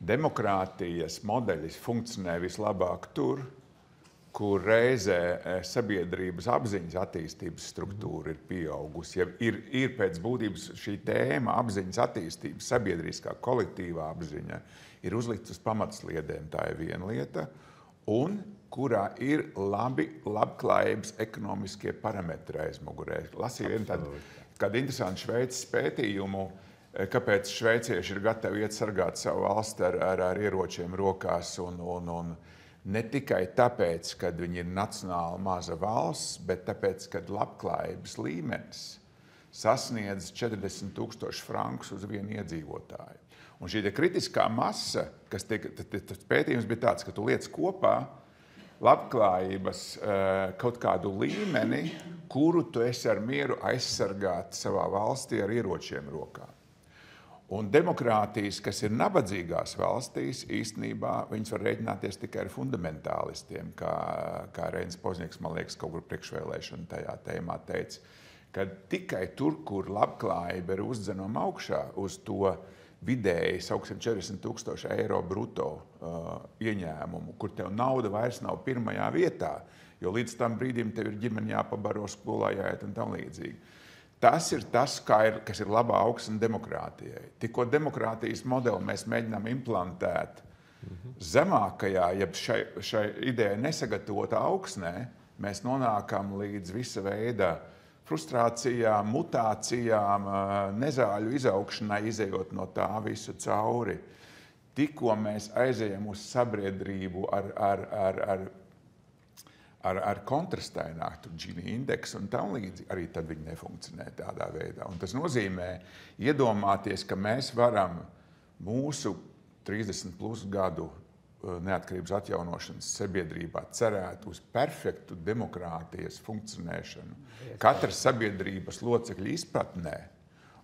Demokrātijas modeļis funkcionē vislabāk tur, kur reizē sabiedrības apziņas attīstības struktūra ir pieaugusi. Ja ir pēc būtības šī tēma apziņas attīstības, sabiedriskā kolektīvā apziņa, ir uzlikts uz pamatsliedēm, tā ir viena lieta, un kurā ir labklājības ekonomiskie parametri aizmugurē. Lasīju vienu tādu interesantu Šveices pētījumu, kāpēc šveicieši ir gatavi iet sargāt savu valsti ar ieročiem rokās un ne tikai tāpēc, ka viņi ir nacionāli maza valsts, bet tāpēc, ka labklājības līmenis sasniedz 40,000 frankus uz vienu iedzīvotāju. Un šī kritiskā masa, tas pētījums bija tāds, ka tu liec kopā labklājības kaut kādu līmeni, kuru tu esi ar mieru aizsargāt savā valstī ar ieročiem rokā. Un demokrātijas, kas ir nabadzīgās valstīs, īstenībā viņas var rēķināties tikai ar fundamentālistiem, kā Reinis Poznieks, man liekas, kaut kur priekšvēlēšana tajā tēmā teica, ka tikai tur, kur labklājība ir uzdzenama augšā uz to vidēji, sauksim, 40,000 eiro bruto ieņēmumu, kur tev nauda vairs nav pirmajā vietā, jo līdz tam brīdim tev ir ģimeni jāpabaro, skolā jāiet un tam līdzīgi. Tas ir tas, kas ir labā augsne demokrātijai. Tikko demokrātijas modeli mēs mēģinām implantēt zemākajā, ja šai idejai nesagatavotā augsnē, mēs nonākam līdz visa veida frustrācijām, mutācijām, nezāļu izaugšanai, izejot no tā visu cauri. Tikko mēs aizejam uz sabiedrību ar kontrastainātu Gini indeksu un tam līdzi, arī tad viņi nefunkcionē tādā veidā. Un tas nozīmē iedomāties, ka mēs varam mūsu 30 plus gadu neatkarības atjaunošanas sabiedrībā cerēt uz perfektu demokrātijas funkcionēšanu. Katras sabiedrības locekļu izpratnē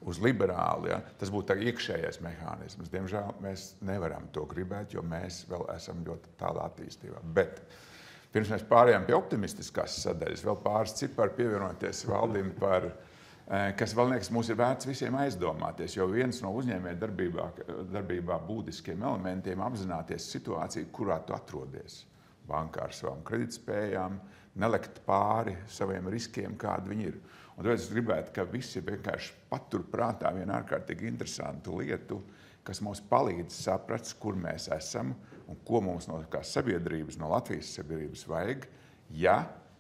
uz liberāli, tas būtu tā iekšējais mehānisms. Diemžēl mēs nevaram to gribēt, jo mēs vēl esam ļoti tālā attīstībā. Bet pirms mēs pārējām pie optimistiskās sadaļas, vēl pāris cipari pievienoties Valdim par, kas vēl liekas mums ir vērts visiem aizdomāties, jo viens no uzņēmēju darbībā būtiskiem elementiem apzināties situāciju, kurā tu atrodies. Bankā ar savām kreditspējām, nelekt pāri saviem riskiem, kādi viņi ir. Un tāpēc es gribētu, ka visi vienkārši patur prātā vienu ārkārtīgi interesantu lietu, kas mums palīdz saprast, kur mēs esam un ko mums no kā sabiedrības, no Latvijas sabiedrības vajag, ja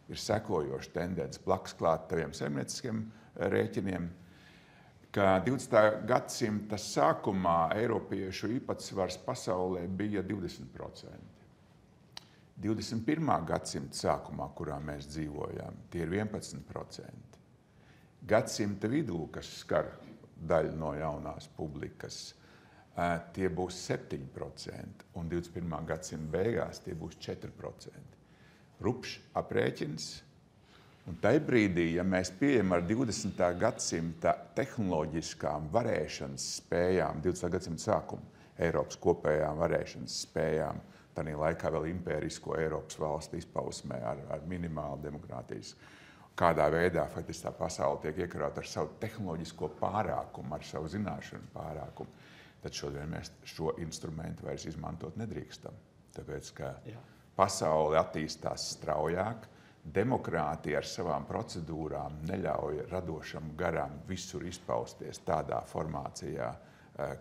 ir sekojoša tendence blakus klāt taviem saimnieciskiem rēķiniem, ka 20. gadsimta sākumā eiropiešu īpatsvars pasaulē bija 20%. 21. gadsimta sākumā, kurā mēs dzīvojam, tie ir 11%. Gadsimta vidū, kas skar daļu no jaunās publikas, tie būs 7%, un 21. gadsimta beigās tie būs 4%. Rupšs aprēķins, un tajā brīdī, ja mēs pieejam ar 20. gadsimta tehnoloģiskām varēšanas spējām, 20. gadsimta sākumu, Eiropas kopējām varēšanas spējām, tādā laikā vēl impērisko Eiropas valstu izpausmē ar minimālu demokrātijas, kādā veidā faktiski tā pasaule tiek iekarota ar savu tehnoloģisko pārākumu, ar savu zināšanu pārākumu, tad šodien mēs šo instrumentu vairs izmantot nedrīkstam. Tāpēc, ka pasaule attīstās straujāk, demokrātija ar savām procedūrām neļauj radošam garam visur izpausties tādā formācijā,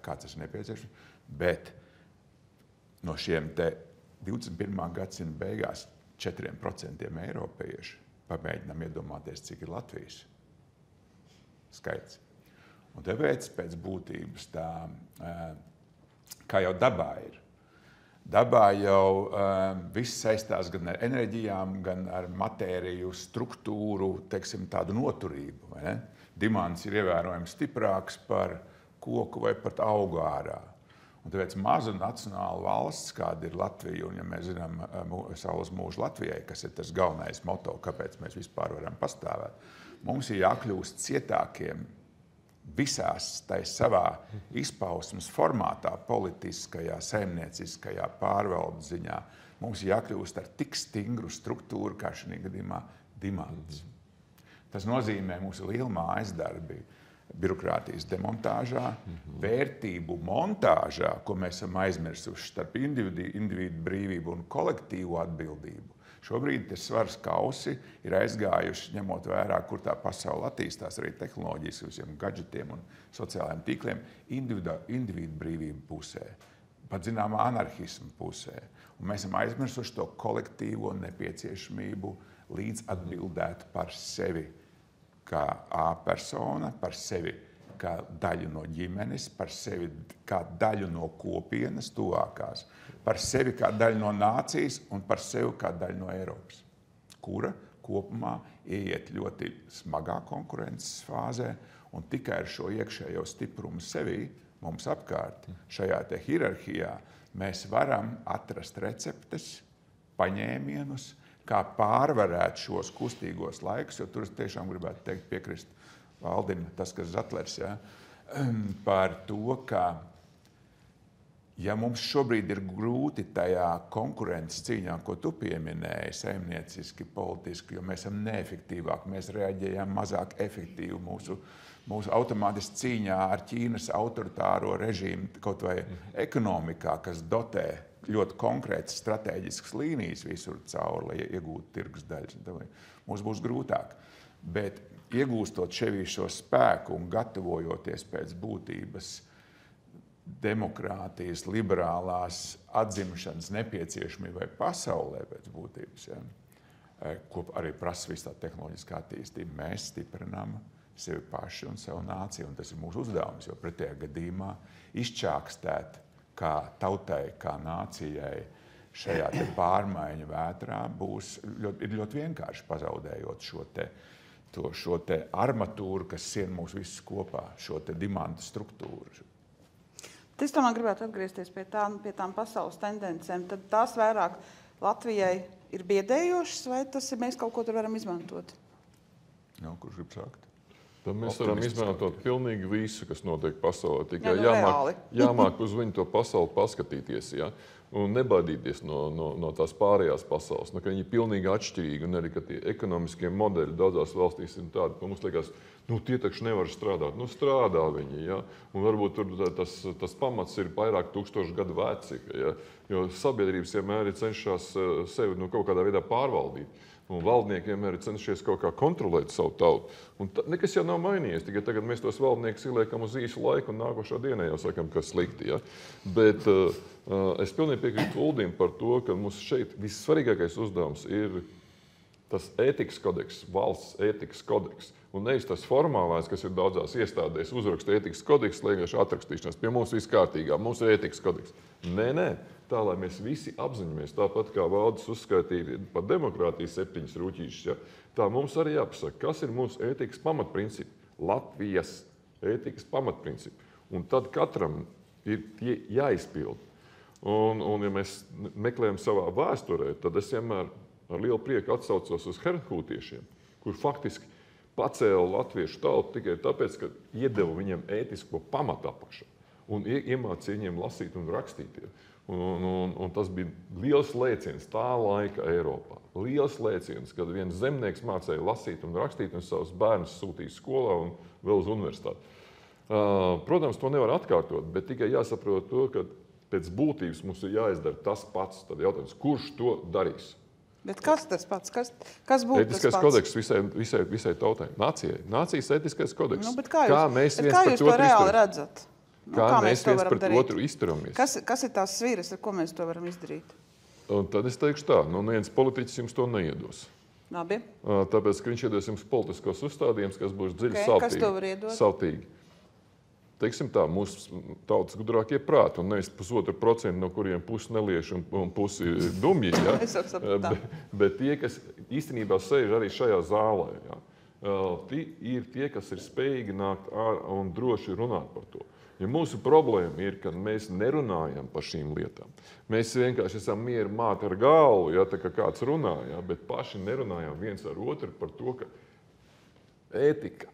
kā tas ir nepieciešams. Bet no šiem te 21. gadsimta beigās 4% eiropiešu pamēģinām iedomāties, cik ir Latvijas skaits. Un tāpēc pēc būtības tā, kā jau dabā ir. Dabā jau viss saistās gan ar enerģijām, gan ar matēriju struktūru, teiksim, tādu noturību. Vai ne? Dimants ir ievērojami stiprāks par koku vai pat augu ārā. Un tāpēc maza nacionāla valsts, kāda ir Latvija, un ja mēs zinām Saules mūžu Latvijai, kas ir tas galvenais moto, kāpēc mēs vispār varam pastāvēt, mums ir jākļūst cietākiem visās tai savā izpausmes formātā, politiskajā, saimnieciskajā, pārvaldes ziņā. Mums ir jākļūst ar tik stingru struktūru, kā šī gadījumā dimants. Tas nozīmē mūsu lielu mājas darbi birokrātijas demontāžā, vērtību montāžā, ko mēs esam aizmirsuši starp individu brīvību un kolektīvu atbildību. Šobrīd tie svars kausi ir aizgājuši, ņemot vērā, kur tā pasaule attīstās, arī tehnoloģijas, visiem gadžetiem un sociālajiem tīkliem, individu brīvību pusē, pat zināmā anarhismu pusē. Un mēs esam aizmirsuši to kolektīvo nepieciešamību līdz atbildēt par sevi kā A-persona, par sevi kā daļu no ģimenes, par sevi kā daļu no kopienas tuvākās, par sevi kā daļu no nācijas un par sevi kā daļu no Eiropas, kura kopumā ieiet ļoti smagā konkurences fāzē un tikai ar šo iekšējo stiprumu sevī mums apkārt šajā te hierarhijā mēs varam atrast receptes, paņēmienus, kā pārvarēt šos kustīgos laikus, jo tur es tiešām gribētu teikt piekrist Valdim, tas, kas Zatlers, ja, par to, ka ja mums šobrīd ir grūti tajā konkurences cīņā, ko tu pieminēji, saimnieciski, politiski, jo mēs esam neefektīvāki, mēs reaģējam mazāk efektīvi mūsu automātiski cīņā ar Ķīnas autoritāro režīmu, kaut vai ekonomikā, kas dotē ļoti konkrētas strateģiskas līnijas visur cauri, lai iegūtu tirgus daļas. Mums būs grūtāk. Bet iegūstot ševī šo spēku un gatavojoties pēc būtības demokrātijas, liberālās atzimšanas nepieciešamībai pasaulē pēc būtības, ja, ko arī prasa visu tā tehnoloģiskā attīstība, mēs stiprinām sevi paši un savu nāciju. Un tas ir mūsu uzdevums, jo pretējā gadījumā izčākstēt kā tautai, kā nācijai šajā te pārmaiņu vētrā ir ļoti vienkārši pazaudējot šo te armatūru, kas sien mūs visus kopā, šo te dimanta struktūru. Es tomēr gribētu atgriezties pie tām pasaules tendencēm. Tad tās vairāk Latvijai ir biedējošas, vai tas ir mēs kaut ko tur varam izmantot? Jā, kurš grib sākt? Tad mēs varam izmantot pilnīgi visu, kas notiek pasaulē. Tikai reāli. jāmāk uz viņu to pasauli paskatīties, ja? Un nebaidīties no tās pārējās pasaules. Ka viņi ir pilnīgi atšķirīgi, un arī, ka tie ekonomiskie modeļi daudzās valstīs ir tādi, ka mums liekas, tie taču nevar strādāt. Strādā viņi, ja? Un varbūt tur tas pamats ir vairāk tūkstošu gadu veci, ja? Jo sabiedrības vienmēr ir cenšas sevi kaut kādā veidā pārvaldīt. Un valdnieki vienmēr ir cenšies kaut kā kontrolēt savu tautu. Un nekas jau nav mainījies, tikai tagad mēs tos valdniekus ieliekam uz īsu laiku un nākošā dienā jau sakam, kas slikti. Ja? Bet es pilnīgi piekrītu Uldim par to, ka mums šeit vissvarīgākais uzdevums ir tas ētikas kodeks, valsts ētikas kodeks. Un nevis tas formālais, kas ir daudzās iestādēs, uzraksta ētikas kodeks, liekas atrakstīšanās. Pie mums viss kārtīgā, mums ir ētikas kodeks. Nē. Tā, lai mēs visi apziņamies, tāpat kā Valdis uzskaitīja par demokrātiju 7 rūķīšus, ja? Tā mums arī jāpasaka, kas ir mūsu ētikas pamatprincipi, Latvijas ētikas pamatprincipi. Un tad katram ir jāizpild. Un ja mēs meklējam savā vēsturē, tad es vienmēr ar lielu prieku atsaucos uz herhūtiešiem, kur faktiski pacēla latviešu tautu tikai tāpēc, ka iedeva viņiem ētisko pamatu apakšā un iemācīja viņiem lasīt un rakstīt. Un tas bija liels lēciens tā laika Eiropā. Liels lēciens, kad viens zemnieks mācīja lasīt un rakstīt un savus bērnus sūtīja skolā un vēl uz universitāti. Protams, to nevar atkārtot, bet tikai jāsaprot to, ka pēc būtības mums ir jāizdara tas pats. Tad jautājums, kurš to darīs? Bet kas tas pats? Kas būtu Ētiskais tas pats? kodeks visai tautai. Nācijas ētiskais kodeks. Bet kā mēs jūs to reāli redzat? Kā mēs to viens varam pret darīt? otru izturamies? Kas ir tās sviras, ar ko mēs to varam izdarīt? Un tad es teikšu tā, neviens politiķis jums to neiedos. Labi. Tāpēc, ka viņš iedos jums politiskos uzstādījumus, kas būs dziļi Kas to var iedot? saltīgi. Teiksim tā, mūsu tautas gudrākie prāti, un nevis 1,5%, no kuriem pusi nelieši un pusi dumji, ja? Es jau saprotu tā. bet tie, kas īstenībā sēž arī šajā zālē, ja? Ir tie, kas ir spējīgi nākt un droši runāt par to. Ja mūsu problēma ir, ka mēs nerunājam par šīm lietām. Mēs vienkārši esam mieru māti ar galvu, ja, tā kā kāds runā, ja, bet paši nerunājam viens ar otru par to, ka ētika,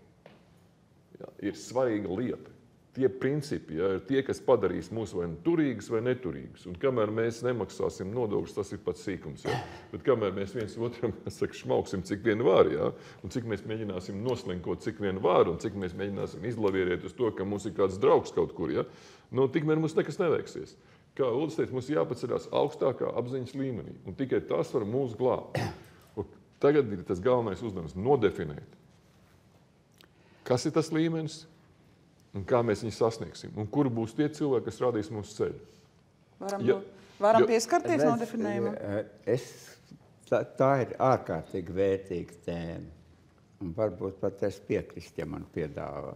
ja, ir svarīga lieta. Tie principi, ja, ir tie, kas padarīs mūs vai turīgus vai neturīgus. Un kamēr mēs nemaksāsim nodokļus, tas ir pats sīkums. Ja. Bet kamēr mēs viens otram šmauksim, cik vien var, ja, un cik mēs mēģināsim noslinkot, cik vien var, un cik mēs mēģināsim izlavierēt uz to, ka mums ir kāds draugs kaut kur, ja, tikmēr mums nekas neveiksies. Kā Uldis teica, mums jāpaceļās augstākā apziņas līmenī, un tikai tas var mūs glābt. Un tagad ir tas galvenais uzdevums – nodefinēt. Kas ir tas līmenis? Un kā mēs viņu sasniegsim? Un kur būs tie cilvēki, kas radīs mūsu ceļu? Varam pieskarties nodefinējumam? Tā ir ārkārtīgi vērtīga tēma. Un varbūt pat es piekrist, ja man piedāvā.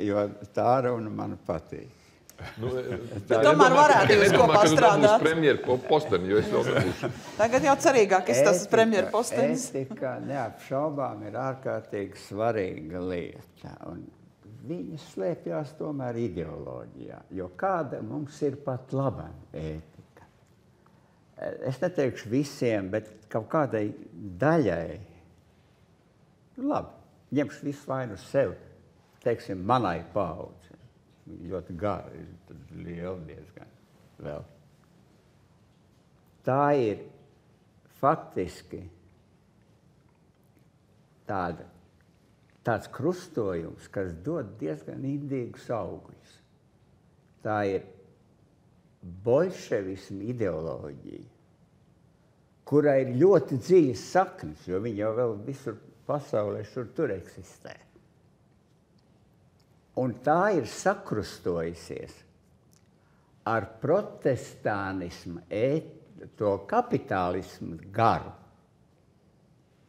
Jo tā runa man patīk. Tomēr varētu jūs kopā strādāt. Premjeru posteni, jo es vēl nebūšu. Tagad jau cerīgāk, tas premjeru postenis. Ētika neapšaubām ir ārkārtīgi svarīga lieta. Un viņa slēpjās tomēr ideoloģijā. Jo kāda mums ir pat laba ētika? Es neteikšu visiem, bet kaut kādai daļai. Labi, ņemšu visu vainu uz sevi. Teiksim, manai paudze. Ļoti gari, liela diezgan vēl. Tā ir faktiski tāds krustojums, kas dod diezgan indīgus augļus. Tā ir bolševisma ideoloģija, kurai ir ļoti dziļas saknes, jo viņa jau vēl visur pasaulē šur tur eksistē. Un tā ir sakrustojusies ar protestānismu, to kapitālismu garu,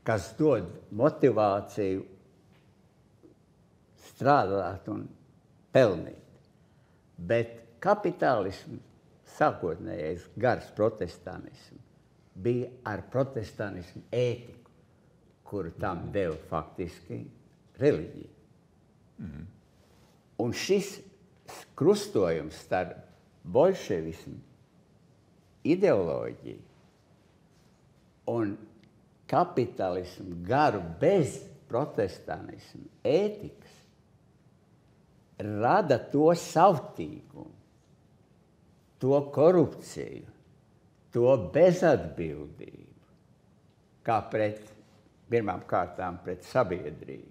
kas dod motivāciju strādāt un pelnīt. Bet kapitālismu sākotnējais gars protestānismu bija ar protestānismu ētiku, kuru tam deva faktiski reliģija. Mm-hmm. Un šis krustojums starp bolševismu ideoloģiju un kapitālismu garu bez protestānismu ētikas rada to savtīgumu, to korupciju, to bezatbildību, kā pirmām kārtām pret sabiedrību.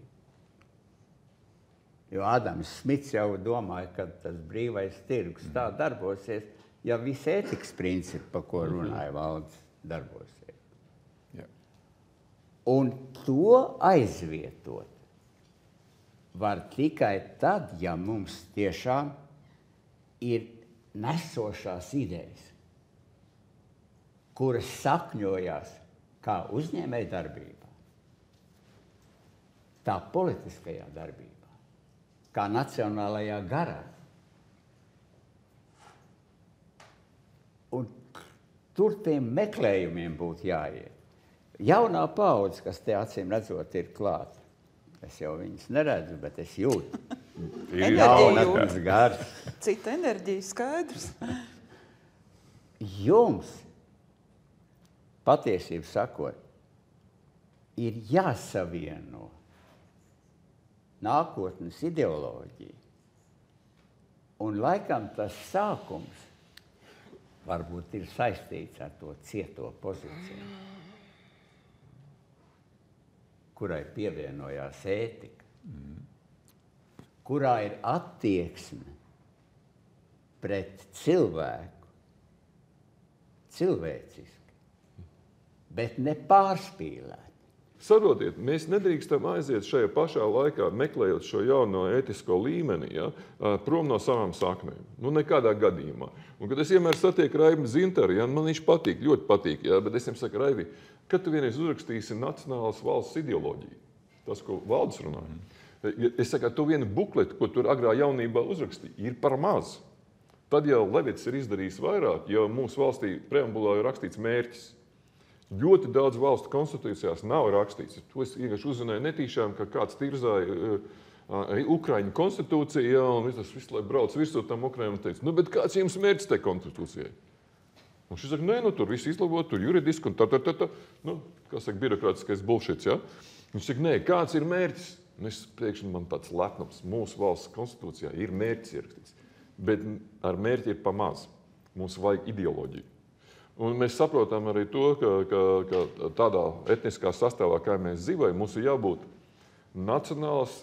Jo Ādams Smits jau domāja, ka tas brīvais tirgus tā darbosies, ja visi ētikas principi, pa ko runāja valdes, darbosies. Yeah. Un to aizvietot var tikai tad, ja mums tiešām ir nesošās idejas, kuras sakņojās kā uzņēmēja darbībā, tā politiskajā darbībā, kā nacionālajā garā. Un tur tiem meklējumiem būtu jāiet. Jaunā paudze, kas te acīm redzot ir klāta, es jau viņas neredzu, bet es jūtu. Jaunatnes gars. Cita enerģija, skaidrs. Jums, patiesību sakot, ir jāsavieno nākotnes ideoloģija. Un laikam tas sākums varbūt ir saistīts ar to cieto pozīciju, kurai pievienojās ētika, kurā ir attieksme pret cilvēku cilvēciski, bet ne pārspīlēti. Saprotiet, mēs nedrīkstam aiziet šajā pašā laikā, meklējot šo jauno ētisko līmeni, ja, prom no savām saknēm. Nu, nekādā gadījumā. Un, kad es vienmēr satieku Raivi Zintaru, ja, man viņš patīk, ļoti patīk, ja, bet es viņam saku, Raivi, kad tu vienreiz uzrakstīsi nacionālas valsts ideoloģiju, tas, ko Valdis runāja. Es saku, tu vienu bukletu, ko tur agrā jaunībā uzrakstīja, ir par maz. Tad jau Levits ir izdarījis vairāk, jo mūsu valstī preambulā ir rakstīts mērķis. Ļoti daudz valstu konstitūcijās nav rakstīts. To es vienkārši uzzināju netīšām, ka kāds tirzāja Ukraiņu konstitūciju, ja, un tas visu laiku brauc virsū tam Ukraiņam un teica, nu, bet kāds jums mērķis tai konstitūcijai? Un šis saka, nē, nu, tur viss izlabot, tur juridiski un tā. Nu, kā saka, birokrātiskais bullshits, ja? Viņš saka, nē, kāds ir mērķis? Un es pēkšņi man tāds lepnums. Mūsu valsts konstitūcijā ir mērķis ierakstīts, bet ar mērķi ir pa maz. Mums vajag ideoloģiju. Un mēs saprotam arī to, ka tādā etniskā sastāvā, kā mēs dzīvojam, mums ir jābūt nacionāls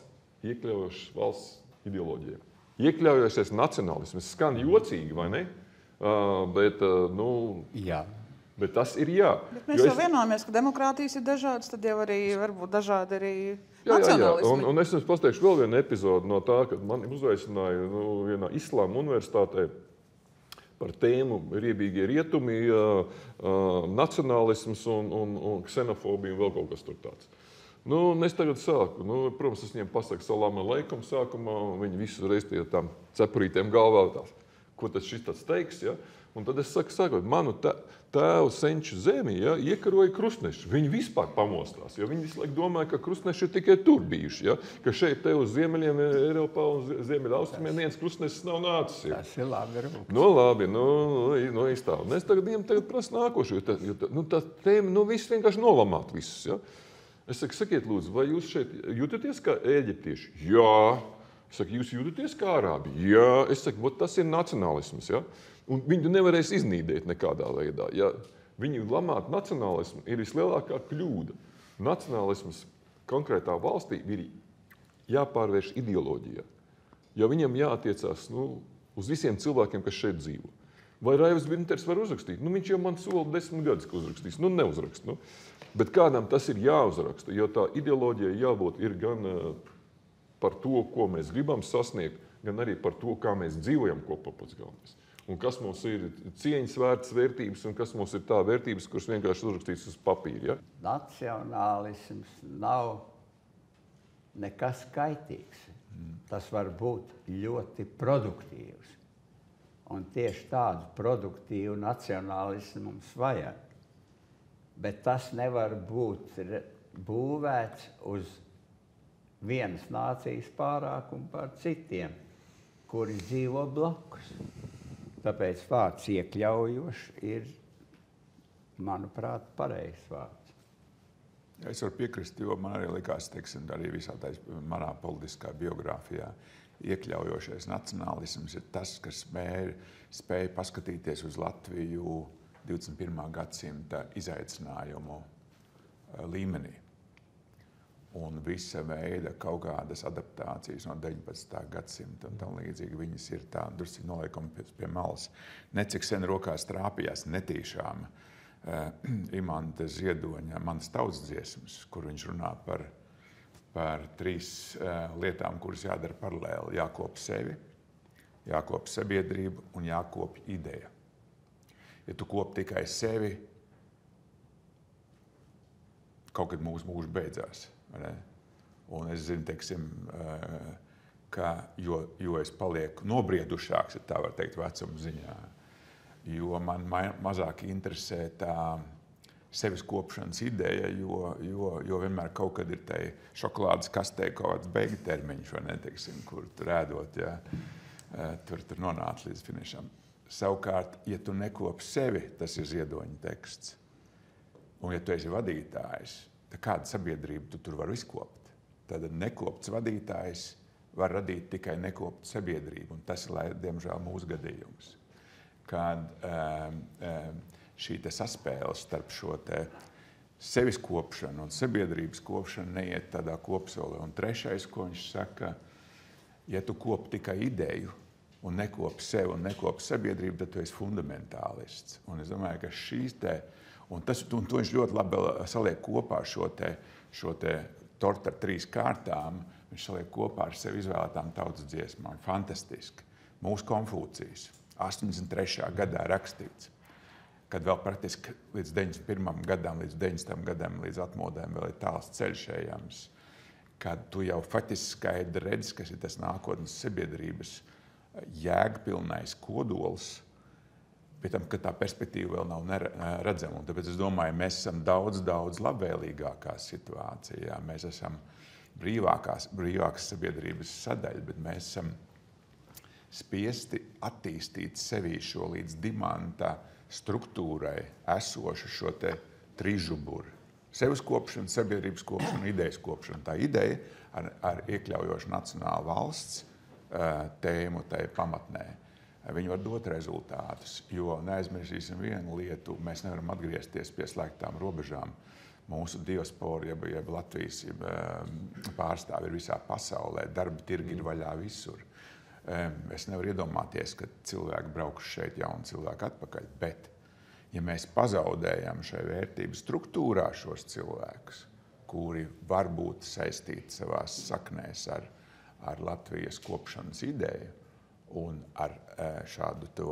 iekļaujošs valsts ideoloģijai. Iekļaujošais nacionālisms skan jocīgi, vai ne? Bet tas ir jā. Bet mēs jau vienojamies, ka demokrātijas ir dažādas, tad jau arī varbūt dažādi arī nacionālismi. Un es jums pasteikšu vēl vienu epizodu no tā, kad mani uzaicināja vienā Islāma universitātē par tēmu riebīgie rietumi, nacionālisms un ksenofobija un vēl kaut kas tur tāds. Nu, un es tagad sāku. Nu, protams, es viņiem pasaku salāmu alaikum sākumā, un viņi visu reiz tie tām cepurītiem galvā tās. Ko tas šis tāds teiks, ja? Un tad es saku, manu tēvu senču zemi, ja, iekaroja krustneši. Viņi vispār pamostās, jo viņi visu laiku domāja, ka krustneši ir tikai tur bijuši, ja? Ka šeit te uz ziemeļiem Eiropā un ziemeļa austrumiem viens krustnesis nav nācis. Ja? Tas ir labi rūks. Nu, labi, izstāv. Un es tagad prasu nākošu, jo tā tēma, viss vienkārši nolamāt visus, ja? Es saku, sakiet lūdzu, vai jūs šeit jūtaties kā eģiptieši? Jā. Es saku, jūs jūtaties kā arābi? Jā. Es saku, tas ir nacionālisms, ja? Un viņu nevarēs iznīdēt nekādā veidā. Ja viņu lamāt nacionālismu ir vislielākā kļūda. Nacionālisms konkrētā valstī ir jāpārvērš ideoloģijā. Jo viņam jātiecās uz visiem cilvēkiem, kas šeit dzīvo. Vai Raivs Binters var uzrakstīt? Viņš jau man sola 10 gadus, ka uzrakstīs. Neuzrakst. Bet kādam tas ir jāuzraksta, jo tā ideoloģija jābūt ir gan par to, ko mēs gribam sasniegt, gan arī par to, kā mēs dzīvojam kopā pats galvenais. Un kas mums ir cieņas vērtas vērtības, un kas mums ir tā vērtības, kuras vienkārši uzrakstīts uz papīra. Ja? Nacionālisms nav nekas kaitīgs. Tas var būt ļoti produktīvs. Un tieši tādu produktīvu nacionālismu mums vajag. Bet tas nevar būt būvēts uz vienas nācijas pārākumu par citiem, kuri dzīvo blakus. Tāpēc vārds iekļaujošs ir, manuprāt, pareizs vārds. Ja es varu piekrist, jo man arī likās, arī visā manā politiskā biogrāfijā, iekļaujošais nacionālisms ir tas, kas spēja paskatīties uz Latviju 21. gadsimta izaicinājumu līmenī. Un visa veida kaut kādas adaptācijas no 19. gadsimta un tam līdzīgi viņas ir tā, drusku noliekumi pie malas. Necik sen rokās trāpījās netīšām Imanta Ziedoņa Manas tautas dziesmas, kur viņš runā par 3 lietām, kuras jādara paralēli. Jākop sevi, jākop sabiedrību un jākop ideja. Ja tu kop tikai sevi, kaut kad mūsu mūžs beidzās. Un es zinu, ka jo es palieku nobriedušāks, ja tā var teikt, vecuma ziņā, jo man mazāk interesē tā sevis kopšanas ideja, jo vienmēr kaut kad ir tai šokolādes kastē kaut kāds beigu termiņš, vai ne, kur tur ēdot, ja, tur nonāc līdz finišam. Savukārt, ja tu nekopi sevi, tas ir Ziedoņa teksts. Un ja tu esi vadītājs, tad kādu sabiedrību tu tur var izkopt? Tad nekopts vadītājs var radīt tikai nekoptu sabiedrību, un tas ir, diemžēl, mūsu gadījums. Kad šī saspēle starp šo sevis kopšanu un sabiedrības kopšanu neiet tādā kopsolē. Un trešais, ko viņš saka, ja tu kopi tikai ideju, un nekopi sevi un nekopi sabiedrību, tad tu esi fundamentālists. Un es domāju, ka šīs te, un to viņš ļoti labi saliek kopā šo te tortu ar 3 kārtām, viņš saliek kopā ar sevi izvēlētām tautas dziesmām. Fantastiski. Mūsu Konfūcijas 83. gadā rakstīts, kad vēl praktiski līdz 91. gadam, līdz 90. gadam, līdz atmodēm vēl ir tāls ceļš ejams, kad tu jau faktiski skaidri redzi, kas ir tas nākotnes sabiedrības jēgpilnais kodols, bet tam, ka tā perspektīva vēl nav redzama. Un tāpēc es domāju, mēs esam daudz labvēlīgākā situācijā. Mēs esam brīvākas sabiedrības sadaļa, bet mēs esam spiesti attīstīt sevī šo līdz dimanta struktūrai esošu šo te trižuburi. Sevis kopšana, sabiedrības kopšana, idejas kopšana. Tā ideja ar iekļaujošu nacionālu valsts tēmu tai pamatnē. Viņi var dot rezultātus, jo neaizmirsīsim vienu lietu, mēs nevaram atgriezties pie slēgtām robežām. Mūsu diaspora, jeb Latvijas pārstāvi ir visā pasaulē, darba tirgi ir vaļā visur. Es nevaru iedomāties, ka cilvēki brauks šeit jauni cilvēki atpakaļ, bet ja mēs pazaudējam šai vērtību struktūrā šos cilvēkus, kuri var būt saistīti savās saknēs ar Latvijas kopšanas ideju un ar šādu to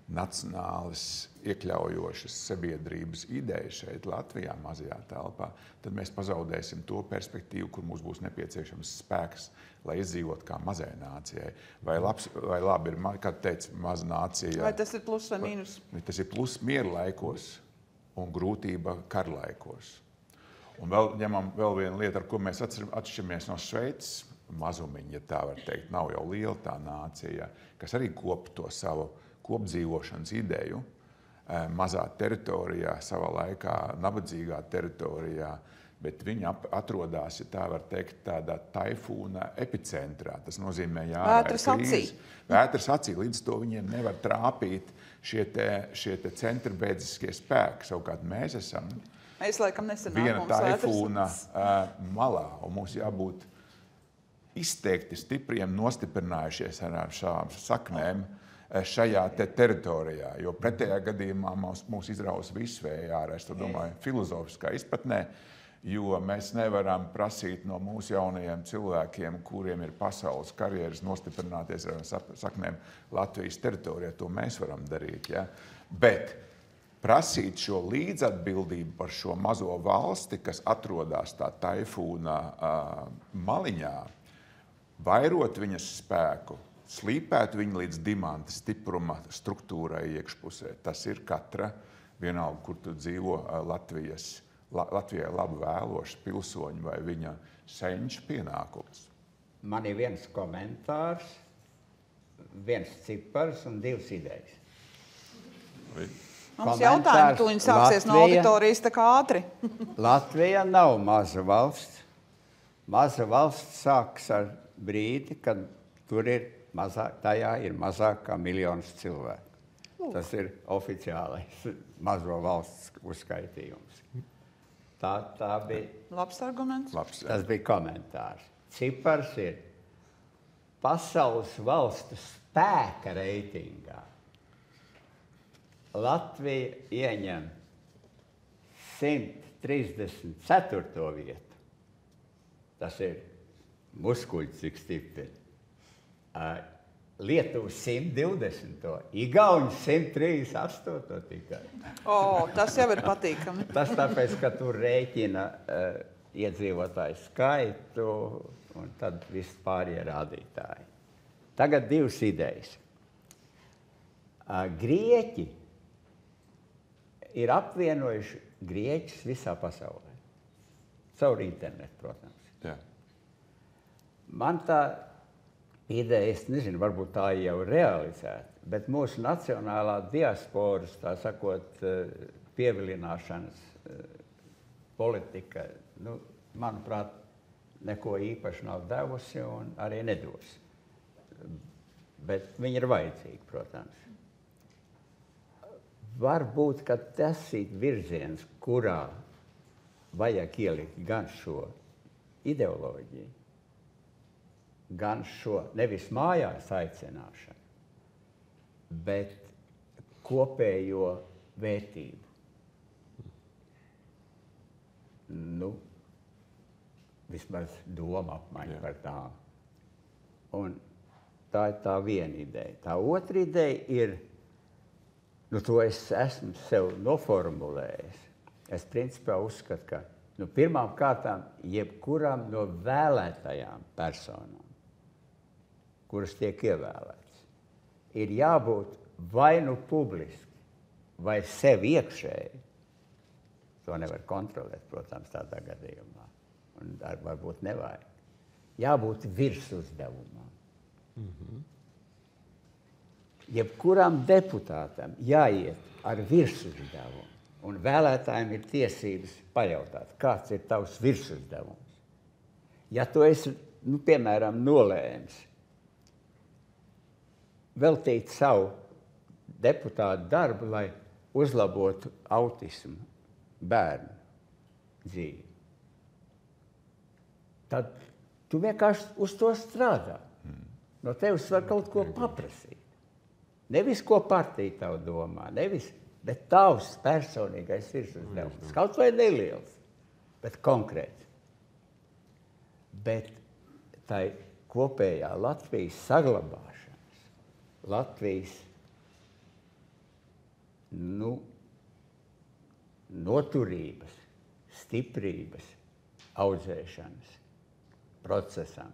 nacionālas iekļaujošas sabiedrības ideju šeit Latvijā, mazajā telpā, tad mēs pazaudēsim to perspektīvu, kur mums būs nepieciešams spēks, lai izdzīvot kā mazai nācijai. Vai labi ir, kā teica, maza nācija. Vai tas ir plus vai mīnus? Tas ir plus miera laikos un grūtība karlaikos. Un vēl ņemam vienu lietu, ar ko mēs atšķiramies no Šveices, mazumiņa, ja tā var teikt, nav jau liela tā nācija, kas arī kop to savu kopdzīvošanas ideju mazā teritorijā, savā laikā nabadzīgā teritorijā, bet viņi atrodas, ja tā var teikt, tādā taifūna epicentrā. Tas nozīmē, vētras acī. Līdz to viņiem nevar trāpīt šie te centribēdziskie spēki. Savukārt mēs esam viena taifūna malā, un mums jābūt izteikti stipriem, nostiprinājušies ar šām saknēm šajā teritorijā, jo pretējā gadījumā mūs izraus visu vēju ārā. Es to domāju filozofiskā izpratnē, jo mēs nevaram prasīt no mūsu jaunajiem cilvēkiem, kuriem ir pasaules karjeras, nostiprināties ar saknēm Latvijas teritorijā. To mēs varam darīt. Ja? Bet prasīt šo līdzatbildību par šo mazo valsti, kas atrodas tā taifūna maliņā, vairot viņas spēku, slīpēt viņu līdz dimanta stipruma struktūrai iekšpusē. Tas ir katra, vienalga, kur tu dzīvo Latvijai labi vēlošs pilsoņu vai viņa senču pienākums. Man ir viens komentārs, viens cipars un 2 idejas. Mums jautājumi tuliņi sāksies no auditorijas tā kā ātri. Latvija nav maza valsts. Maza valsts sāks ar brīdi, kad tur ir tajā ir mazāk kā 1 miljons cilvēku. Tas ir oficiālais mazo valsts uzskaitījums. Tā bija... Labs arguments. Tas bija komentārs. Cipars ir pasaules valstu spēka reitingā. Latvija ieņem 134. vietu. Tas ir muskuļi, cik stipri. Lietuva 120. Igauņi 138. tikai. Tas jau ir patīkami. Tas tāpēc, ka tur rēķina iedzīvotāju skaitu un tad viss pārējie rādītāji. Tagad 2 idejas. Grieķi ir apvienojuši grieķus visā pasaulē. Caur internetu, protams. Jā. Man tā ideja, es nezinu, varbūt tā jau realizēta, bet mūsu nacionālā diasporas, tā sakot, pievilināšanas politika, manuprāt, neko īpaši nav devusi un arī nedos. Bet viņi ir vajadzīgi, protams. Varbūt, ka tas ir virziens, kurā vajag ielikt gan šo ideoloģiju, gan šo nevis mājās aicināšanu, bet kopējo vērtību. Nu, vismaz doma apmaiņa par tām. Un tā ir tā viena ideja. Tā otra ideja ir, nu, to es esmu sev noformulējis. Es principā uzskatu, ka pirmām kārtām jebkuram no vēlētajām personām, kuras tiek ievēlētas, ir jābūt vai nu publiski, vai sev iekšēji. To nevar kontrolēt, protams, tādā gadījumā. Un varbūt nevajag. Jābūt virsuzdevumam. Jebkuram deputātam jāiet ar virsuzdevumu. Un vēlētājiem ir tiesības pajautāt, kāds ir tavs virsuzdevums. Ja tu esi, piemēram, nolēmis veltīt savu deputātu darbu, lai uzlabotu autismu bērnu dzīvi, tad tu vienkārši uz to strādā. No tevis var kaut ko paprasīt. Nevis, ko partija tev domā, bet tavs personīgais virsuzdevums. Kaut vai neliels, bet konkrēts. Bet tai kopējā Latvijas saglabāšanas, Latvijas noturības, stiprības, audzēšanas procesam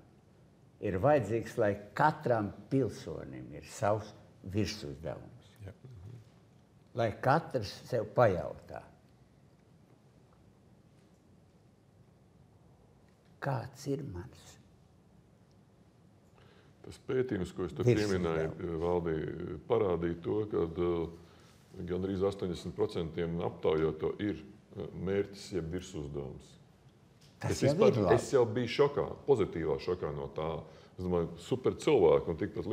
ir vajadzīgs, lai katram pilsonim ir savs virsuzdevums. Lai katrs sev pajautā, kāds ir mans? Tas pētījums, ko es te pieminēju, Valdī, parādīja to, ka gandrīz 80% aptaujoto ir mērķis, jeb virsuzdevums. Es jau biju šokā, pozitīvā šokā no tā. Es domāju, super cilvēki, un tikpat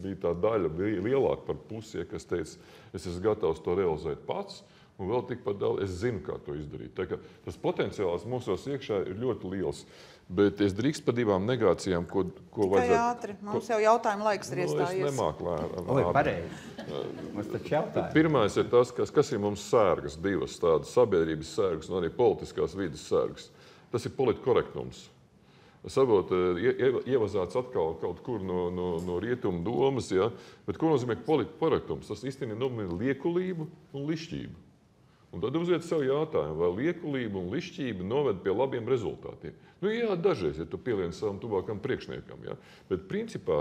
bija tā daļa, lielāka par pusi, kas teica, es esmu gatavs to realizēt pats, un vēl tikpat daudz, es zinu, kā to izdarīt. Tā kā tas potenciāls mūsos iekšā ir ļoti liels, bet es drīkst par divām negācijām, ko vajadzētu... Tikai ātri, mums jau jautājuma laiks ir iestājies. Es nemāku lēnām. Oi, pareizi. Mums taču jautājumi. Pirmais ir tas, kas ir mums sērgas, divas tādas sabiedrības sērgas un arī politiskās vides sērgas. Tas ir politkorektums. Saprot, ievazāts atkal kaut kur no rietumu domas, ja? Bet ko nozīmē politkorektums? Tas īstenībā nozīmē liekulību un lišķību. Un tad uziet sev jautājumu, vai liekulība un lišķība noved pie labiem rezultātiem. Jā, dažreiz, ja tu pielieni savam tuvākam priekšniekam, ja? Bet principā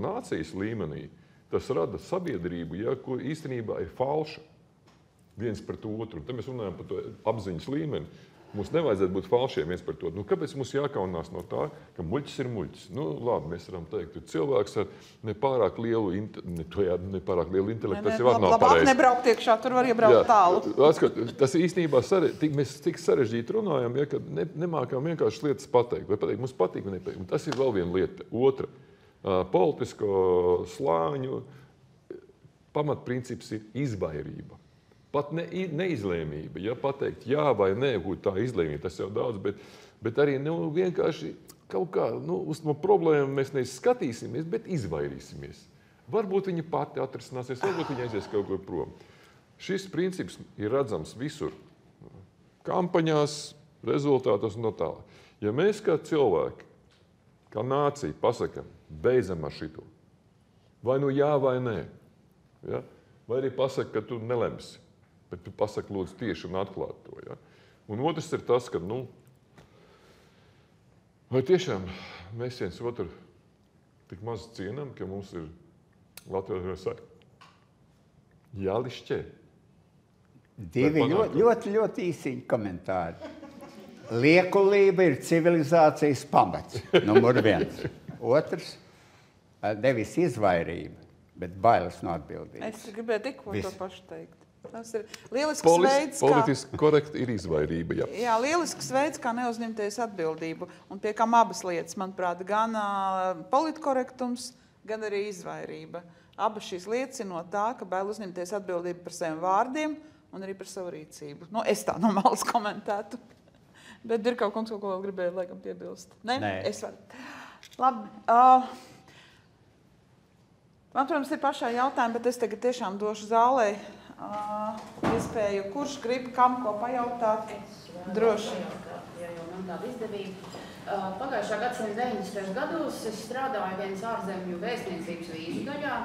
nācijas līmenī tas rada sabiedrību, ja, ko īstenībā ir falša viens pret otru. Un te mēs runājam par to apziņas līmeni. Mums nevajadzētu būt falšiem viens par to. Kāpēc mums jākaunās no tā, ka muļķis ir muļķis? Labi, mēs varam teikt, ka cilvēks ar nepārāk lielu intelektu, tas jau var nav pareizi. Labāk nebraukt iekšā, tur var iebraukt tālu. Tas īstenībā, mēs tik sarežģīti runājam, ja, ka nemākam vienkārši lietas pateikt. Vai pateikt, mums patīk vai nepateikt. Un tas ir vēl viena lieta. Otra, politisko slāņu pamatprincips ir izvairība. Pat neizlēmība, ja pateikt jā vai nē, tā izlēmība, tas jau daudz, bet arī vienkārši kaut kā uz no problēmu mēs neizskatīsimies, bet izvairīsimies. Varbūt viņa pati atrisināsies, varbūt viņa aizies kaut kur prom. Šis princips ir redzams visur. Kampaņās, rezultātos un no tālāk. Ja mēs kā cilvēki, kā nācija pasakam, beidzam ar šito, vai jā vai nē, ja? Vai arī pasaka, ka tu nelemsi. Bet tu pasaki, lūdzu, tieši un atklāt to. Ja? Un otrs ir tas, ka, vai tiešām mēs viens otru tik maz cienam, ka mums ir Latvijas jālišķē. Divi ļoti īsiņi komentāri. Liekulība ir civilizācijas pamats, numur 1. Otrs, nevis izvairība, bet bailes no atbildības. Es gribēju tikko to pašu teikt. Tas ir lielisks veids, kā... Politiski korekti ir izvairība, jā. Jā, lielisks veids, kā neuzņemties atbildību. Un pie kam abas lietas, manuprāt, gan politkorektums, gan arī izvairība. Abas šīs liecina no tā, ka bail uzņemties atbildību par saviem vārdiem un arī par savu rīcību. Es tā no malas komentētu. Bet Dirkau kungs, ko vēl gribēju laikam piebilst? Nē? Es varu. Labi. Man, protams, ir pašā jautājumi, bet es tagad tiešām došu zālē iespēju, kurš grib kam ko pajautāt. Droši. Ja jau man tāda izdevība. Pagājušā gadsimta 90. gados es strādāju vienas ārzemju vēstniecības vīzu daļā,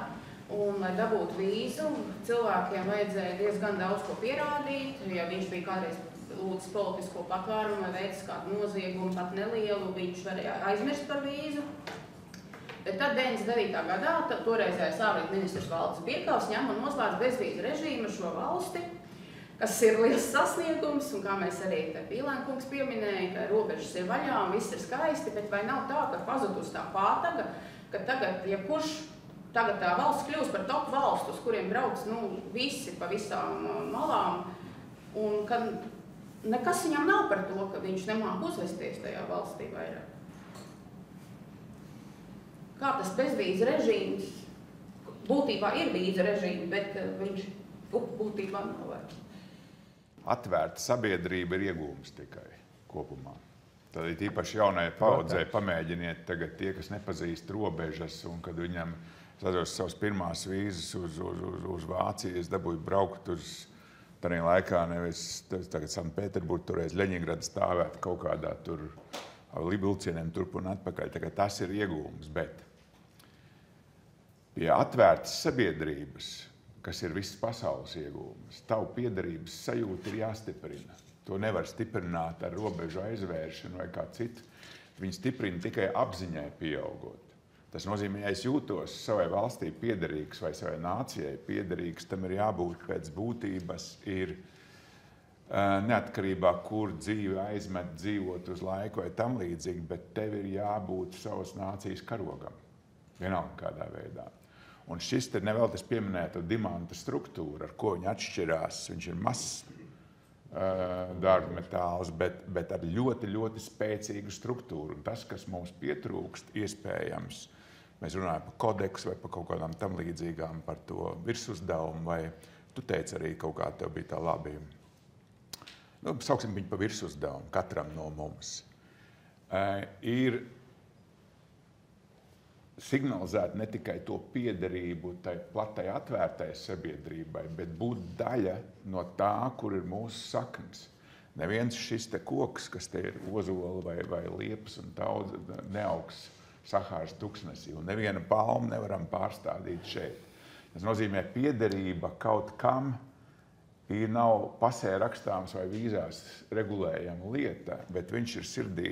un, lai dabūtu vīzu, cilvēkiem vajadzēja diezgan daudz ko pierādīt. Ja viņš bija kādreiz lūdzis politisko patvērumu vai veicis kādu noziegumu, pat nelielu, viņš varēja aizmirst par vīzu. Bet tad 99. gadā toreizējais ārlietu ministrs Valdis Birkals ņem un noslēdz bezvīzu režīmu šo valsti, kas ir liels sasniegums, un kā mēs arī te Pīlēnkungs pieminēja, ka robežas ir vaļā un viss ir skaisti, bet vai nav tā, ka pazudus tā pātaga, ka tagad, ja kurš tagad tā valsts kļūst par top valstu, uz kuriem brauc visi pa visām malām, un ka nekas viņam nav par to, ka viņš nemāk uzvesties tajā valstī vairāk. Kā tas bezvīzu režīms, būtībā ir vīzu režīms, bet viņš būtībā nav vairs. Atvērta sabiedrība ir iegūms tikai kopumā. Tad ir īpaši jaunajai paudzei pamēģiniet tagad tie, kas nepazīst robežas, un kad viņam atceros savas pirmās vīzas uz Vāciju, es dabūju braukt uz tādā laikā nevis tagad Sanktpēterburgu, toreiz Ļeņingrada stāvēt kaut kādā tur vilcieniem turp un atpakaļ. Tagad tas ir iegūms, bet pie atvērtas sabiedrības, kas ir visas pasaules iegūmas, tavu piederības sajūta ir jāstiprina. To nevar stiprināt ar robežu aizvēršanu vai kā citu. Viņi stiprina tikai apziņai pieaugot. Tas nozīmē, ja es jūtos savai valstī piederīgs vai savai nācijai piederīgs, tam ir jābūt pēc būtības ir neatkarībā, kur dzīve aizmet dzīvot uz laiku vai tam līdzīgi, bet tev ir jābūt savas nācijas karogam. Vienalga kādā veidā. Un šis te nevēl tas pieminēto dimanta struktūru, ar ko viņi atšķirās. Viņš ir mazs dārgmetāls, bet ar ļoti, ļoti spēcīgu struktūru. Un tas, kas mums pietrūkst, iespējams, mēs runājam par kodeksu vai par kaut kādām tam līdzīgām, par to virsuzdevumu, vai tu teici arī kaut kā tev bija tā labi. Sauksim viņu par virsuzdevumu katram no mums. Ir signalizēt ne tikai to piederību tai platai atvērtai sabiedrībai, bet būt daļa no tā, kur ir mūsu saknes. Neviens šis te koks, kas te ir ozola vai liepas un daudz, neaugs Sahāras tuksnesī, un neviena palma nevaram pārstādīt šeit. Tas nozīmē, piederība kaut kam nav pasē rakstāms vai vīzās regulējama lieta, bet viņš ir sirdī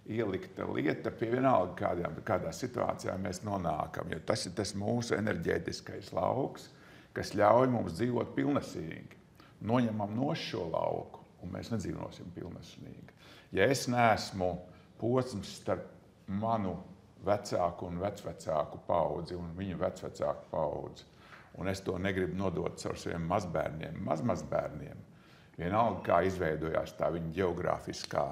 ielikta lieta pie vienalga kādā situācijā mēs nonākam, jo tas ir tas mūsu enerģētiskais lauks, kas ļauj mums dzīvot pilnesīgi. Noņemam no šo lauku, un mēs nedzīvosim pilnesīgi. Ja es neesmu posms starp manu vecāku un vecvecāku paudzi un viņu vecvecāku paudzi, un es to negribu nodot caur saviem mazbērniem, mazbērniem, vienalga kā izveidojās tā viņa geogrāfiskā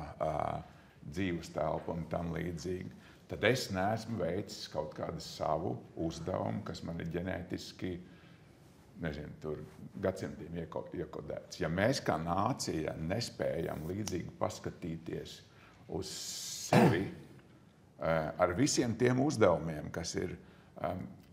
dzīves telpa un tam līdzīgi, tad es neesmu veicis kaut kādu savu uzdevumu, kas man ir ģenētiski, nezinu, tur gadsimtiem iekodēts. Ja mēs kā nācija nespējam līdzīgi paskatīties uz sevi ar visiem tiem uzdevumiem, kas ir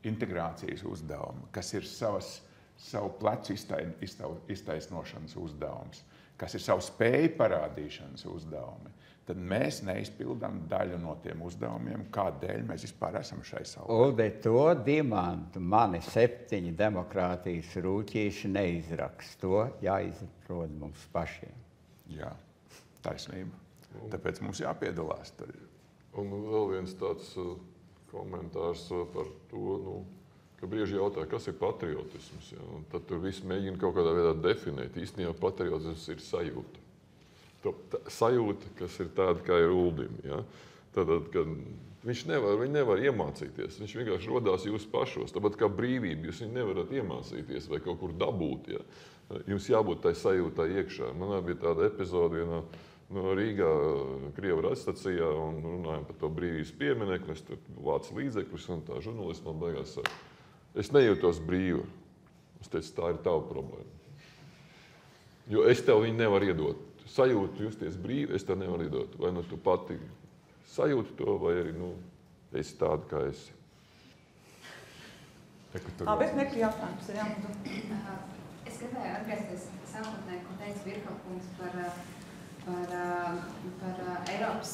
integrācijas uzdevumi, kas ir savu plecu iztaisnošanas uzdevums, kas ir savu spēju parādīšanas uzdevumi, tad mēs neizpildām daļu no tiem uzdevumiem, kādēļ mēs vispār esam šai salā. Uldi, to dimantu mani 7 demokrātijas rūķīši neizrakst. To jāizprot mums pašiem. Jā, taisnība. Tāpēc mums jāpiedalās. Un vēl viens tāds komentārs par to, ka brieži jautā, kas ir patriotisms. Ja? Un tad tur viss mēģina kaut kādā veidā definēt. Īstenībā patriotisms ir sajūta. Sajūta, kas ir tāda, kā ir Uldim. Ja? Tad, kad viņi nevar iemācīties. Viņš vienkārši rodās jūs pašos. Tāpat kā brīvība, jūs viņu nevarat iemācīties vai kaut kur dabūt. Ja? Jums jābūt tai sajūtai iekšā. Man bija tāda epizode vienā no Rīgā Krievu radstacijā un runājām par to brīvības pieminekli. Es tur vācu līdzekļus un tā žurnālisti man beigās saka, es nejūtos brīvi. Es teicu, tā ir tava problēma. Jo es tev viņu nevaru iedot. Sajūtu justies brīvi, es tev nevaru iedot. Vai tu pati sajūti to, vai arī esi tāda, kā esi. Bet nekļu jautājums ir jāmudu. Es gribēju atgriezties sākotnēji, ko teica Virkalkungs par Eiropas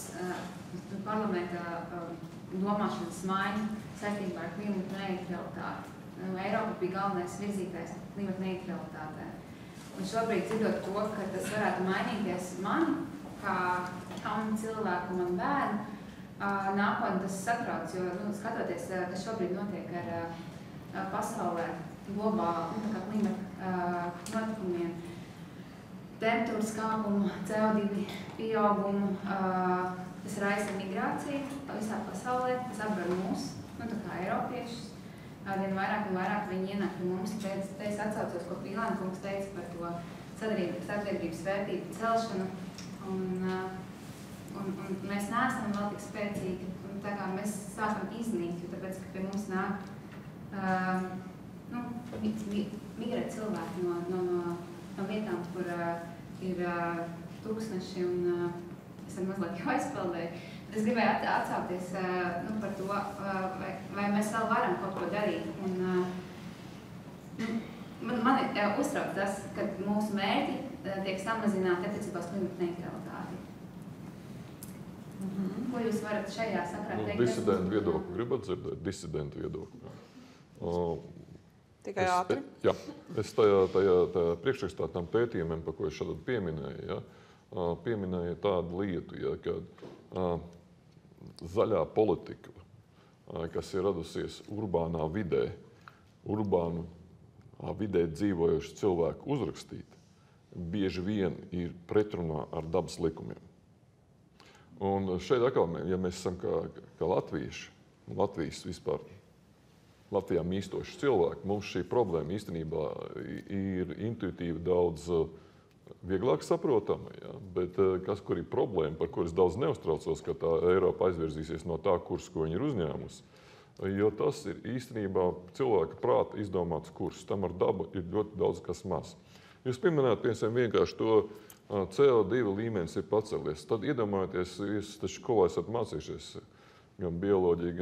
parlamenta domāšanas maiņu saistībā ar klimata neutralitāti. Eiropa bija galvenais virzītājs klimata neutralitātē. Un šobrīd dzirdot to, ka tas varētu mainīties man, kā jaunu cilvēku un man bērnu, nākotnē tas satrauc, jo skatoties, kas šobrīd notiek ar pasaulē globāli klimata notikumiem, temperatūras kāpumu, CO2 pieaugumu, tas raisa migrāciju visā pasaulē, tas apgar mūs, tā kā eiropiešus. Vien vairāk un vairāk viņi ienāk pie mums. Te es atsaucos, ko Pīlāna kungs teica par to sabiedrības vērtību celšanu. Un mēs neesam vēl tik spēcīgi. Un tā kā mēs sākam iznīkt, jo tāpēc, ka pie mums nāk migrēt cilvēki no vietām, kur ir tūkstneši un es ar mazliet jau aizpildēju. Es gribēju atsaukties par to, vai mēs vēl varam kaut ko darīt. Un, man uztrauc tas, ka mūsu mērķi tiek samazināti attiecībā uz klimata neutralitāti. Ko jūs varat šajā sakrā teikt? Disidentu viedokli. Gribat dzirdēt disidentu viedokli? Tikai ātri? Jā. Es tajā priekšrakstā tam pētījumiem, par ko es šādi pieminēju, pieminēju tādu lietu, kad zaļā politika, kas ir radusies urbānā vidē, vidē dzīvojuši cilvēku uzrakstīti, bieži vien ir pretrunā ar dabas likumiem. Un šeit atkal, ja mēs esam kā latvieši, Latvijas vispār, Latvijā mīstoši cilvēki, mums šī problēma īstenībā ir intuitīvi daudz vieglāk saprotama, bet kur ir problēma, par kuras daudz neuztraucos, ka tā Eiropa aizvirzīsies no tā kursa, ko viņi ir uzņēmusi, jo tas ir īstenībā cilvēka prāta izdomāts kurs. Tam ar dabu ir ļoti daudz kas maz. Jūs pieminējāt, piemēram, vienkārši to CO2 līmenis ir pacelies. Tad iedomājieties, jūs taču skolā esat mācījušies gan bioloģiju,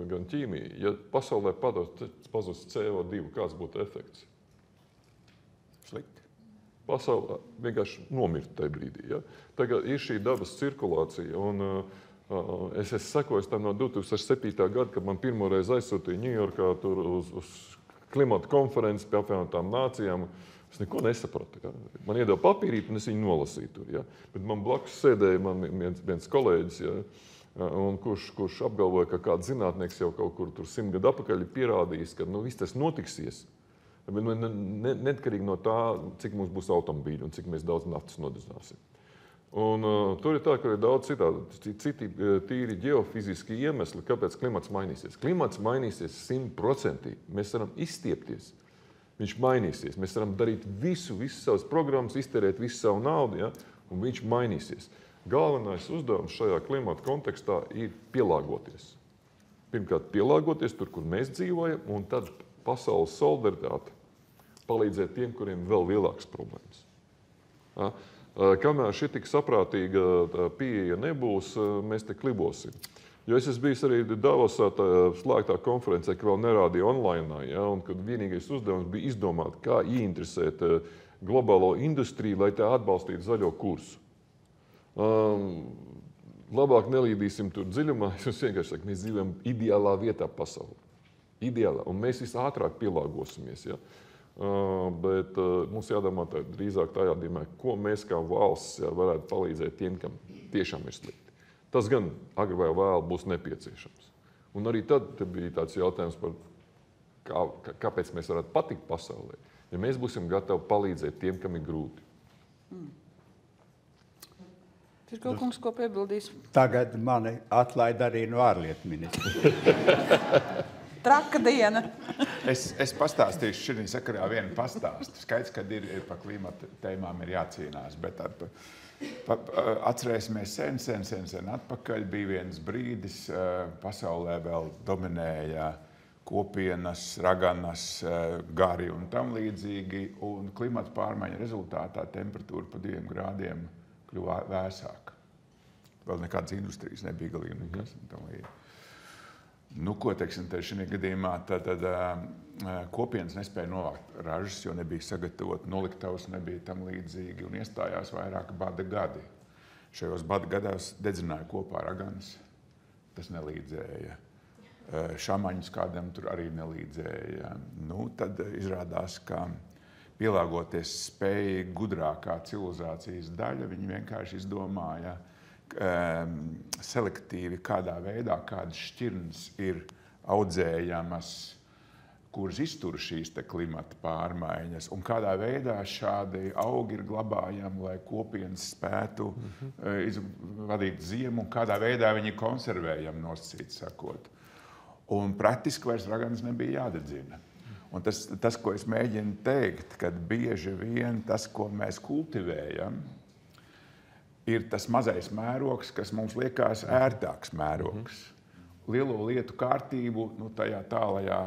gan ķīmiju. Ja pasaulē pazust CO2, kāds būtu efekts? Slikti. Pasaulē vienkārši nomirst tajā brīdī. Ja? Tagad ir šī dabas cirkulācija. Un, es sekoju tam no 2007. gada, kad man pirmoreiz aizsūtīja Ņujorkā uz klimata konferenci pie apvienotām nācijām. Es neko nesapratu. Ja? Man iedeva papīrīti un es viņu nolasīju tur. Ja? Bet man blakus sēdēja viens kolēģis, ja? Un kurš apgalvoja, ka kāds zinātnieks jau kaut kur 100 gadu atpakaļ ir pierādījis, ka viss tas notiksies. Neatkarīgi no tā, cik mums būs automobīļi un cik mēs daudz naftas nodedzināsim. Un tur ir tā, ka ir daudz citi tīri ģeofiziski iemesli, kāpēc klimats mainīsies. Klimats mainīsies 100%. Mēs varam izstiepties. Viņš mainīsies. Mēs varam darīt visas savas programmas, iztērēt visu savu naudu, ja? Un viņš mainīsies. Galvenais uzdevums šajā klimata kontekstā ir pielāgoties. Pirmkārt, pielāgoties tur, kur mēs dzīvojam, un tad pasaules solidaritāte palīdzēt tiem, kuriem vēl lielākas problēmas. Ja? Kamēr šī tik saprātīga pieeja nebūs, mēs te klibosim. Jo es esmu bijis arī Davosā slēgtā konferencē, ka vēl nerādīja online, ja? Un kad vienīgais uzdevums bija izdomāt, kā ieinteresēt globālo industriju, lai tā atbalstītu zaļo kursu. Labāk nelīdīsim tur dziļumā, es vienkārši saku, mēs dzīvojam ideālā vietā pasaulē. Ideālā, un mēs visātrāk pielāgosimies. Ja? Bet mums jādomā drīzāk tajā dimē, ko mēs kā valsts varētu palīdzēt tiem, kam tiešām ir slikti. Tas gan agri vai vēl būs nepieciešams. Un arī tad bija tāds jautājums par kāpēc mēs varētu patikt pasaulē, ja mēs būsim gatavi palīdzēt tiem, kam ir grūti. Pirkalkungs, ko piebildīs? Tagad mani atlaida arī no ārlietu ministra. Traka diena. Es pastāstīšu šī sakarā vienu pastāstu. Skaidrs, kad ir par klimata tēmām ir jācīnās, bet atcerēsimies sen atpakaļ bija viens brīdis, pasaulē vēl dominēja kopienas, raganas, gari un tam līdzīgi, un klimata pārmaiņu rezultātā temperatūra pa 2 grādiem kļuva vēsāka. Vēl nekādas industrijas nebija galīgi nekas. Nu, ko teiksim, šajā gadījumā tad kopienas nespēja novākt ražas, jo nebija sagatavot, noliktavas nebija tam līdzīgi un iestājās vairāk bada gadi. Šajos bada gados dedzināja kopā raganas, tas nelīdzēja. Šamaņus kādam tur arī nelīdzēja. Nu, tad izrādās, ka pielāgoties spēja gudrākā civilizācijas daļa, viņi vienkārši izdomāja selektīvi, kādā veidā kādas šķirnes ir audzējamas, kuras iztur šīs klimata pārmaiņas, un kādā veidā šādi augi ir glabājami, lai kopienas spētu vadīt ziemu, un kādā veidā viņi konservējami nosacīt sakot. Un praktiski vairs raganas nebija jādedzina. Un tas, ko es mēģinu teikt, kad bieži vien tas, ko mēs kultivējam, ir tas mazais mērogs, kas mums liekas ērtāks mērogs. Lielo lietu kārtību, tajā tālajā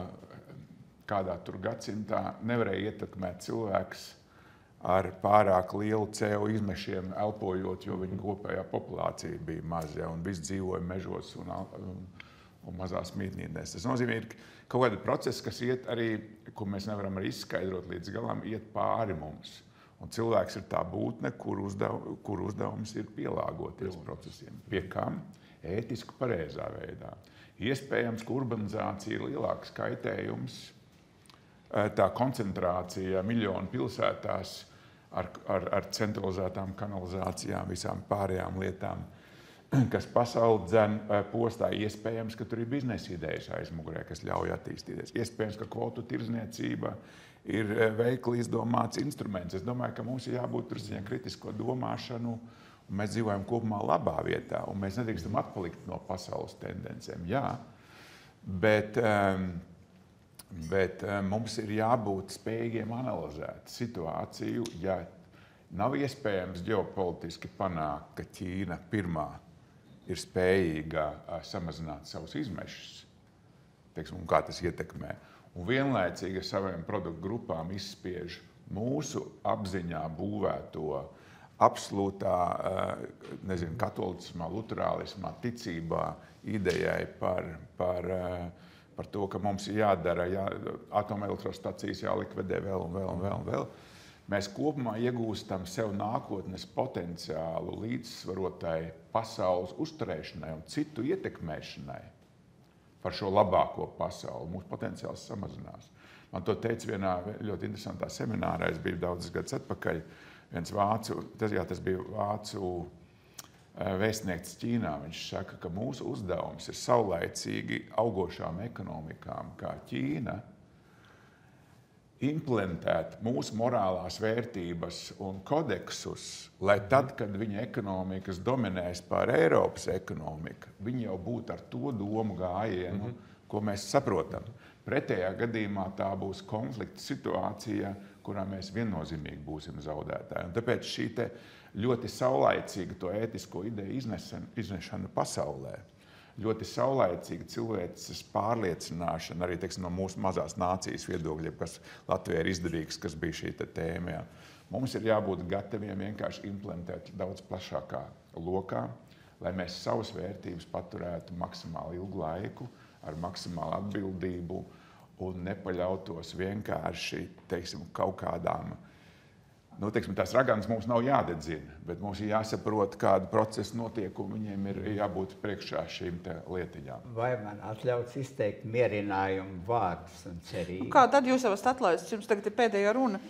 kādā tur gadsimtā nevarēja ietekmēt cilvēks ar pārāk lielu CO izmešiem elpojot, jo viņa kopējā populācija bija maza un viss dzīvoja mežos un mazās mītnītnēs. Tas nozīmē, ka kaut kāda procesa, kas iet arī, ko mēs nevaram arī izskaidrot līdz galam, iet pāri mums. Un cilvēks ir tā būtne, kur uzdevums ir pielāgoties procesiem. Pie kam? Ētiski pareizā veidā. Iespējams, ka urbanizācija ir lielāks kaitējums, tā koncentrācija miljonu pilsētās ar centralizētām kanalizācijām, visām pārējām lietām, kas pasauli dzen postā. Iespējams, ka tur ir biznesa idejas aizmugurē, kas ļauj attīstīties. Iespējams, ka kvotu tirdzniecība ir veikli izdomāts instruments. Es domāju, ka mums ir jābūt kritisko domāšanu, un mēs dzīvojam kopumā labā vietā, un mēs nedrīkstam atpalikt no pasaules tendencēm. Jā, bet mums ir jābūt spējīgiem analizēt situāciju, ja nav iespējams ģeopolitiski panākt, ka Ķīna pirmā ir spējīga samazināt savus izmešus, teiksim, un kā tas ietekmē, un vienlaicīgi ar saviem produktu grupām izspiež mūsu apziņā būvēto absolūtā, katolicismā, luterālismā, ticībā, idejai par to, ka mums ir jādara, atomelektrostacijas jālikvidē vēl. Mēs kopumā iegūstam sev nākotnes potenciālu līdzsvarotai pasaules uzturēšanai un citu ietekmēšanai par šo labāko pasauli. Mūsu potenciāls samazinās. Man to teica vienā ļoti interesantā seminārā, es biju daudzus gadus atpakaļ, tas bija vācu vēstnieks Ķīnā. Viņš saka, ka mūsu uzdevums ir saulaicīgi augošām ekonomikām kā Ķīna implementēt mūsu morālās vērtības un kodeksus, lai tad, kad viņa ekonomikas dominēs pār Eiropas ekonomiku, viņi jau būtu ar to domu gājienu, ko mēs saprotam. Pretējā gadījumā tā būs konflikta situācija, kurā mēs viennozīmīgi būsim zaudētāji. Un tāpēc šī ļoti saulaicīga to ētisko ideju iznešana pasaulē, ļoti saulaicīga cilvēces pārliecināšana, arī no mūsu mazās nācijas viedokļiem, kas Latvijā ir izdarīgs, kas bija šī tēma. Mums ir jābūt gataviem vienkārši implementēt daudz plašākā lokā, lai mēs savas vērtības paturētu maksimāli ilgu laiku, ar maksimālu atbildību un nepaļautos vienkārši, kaut kādām. Tās raganas mums nav jādedzina, bet mums ir jāsaprot, kāda procesa notiek, un viņiem ir jābūt priekšā šīm lietiņām. Vai man atļauts izteikt mierinājumu vārdus un cerību? Kā tad jūs jau esat atlaistis? Jums tagad ir pēdējā runa.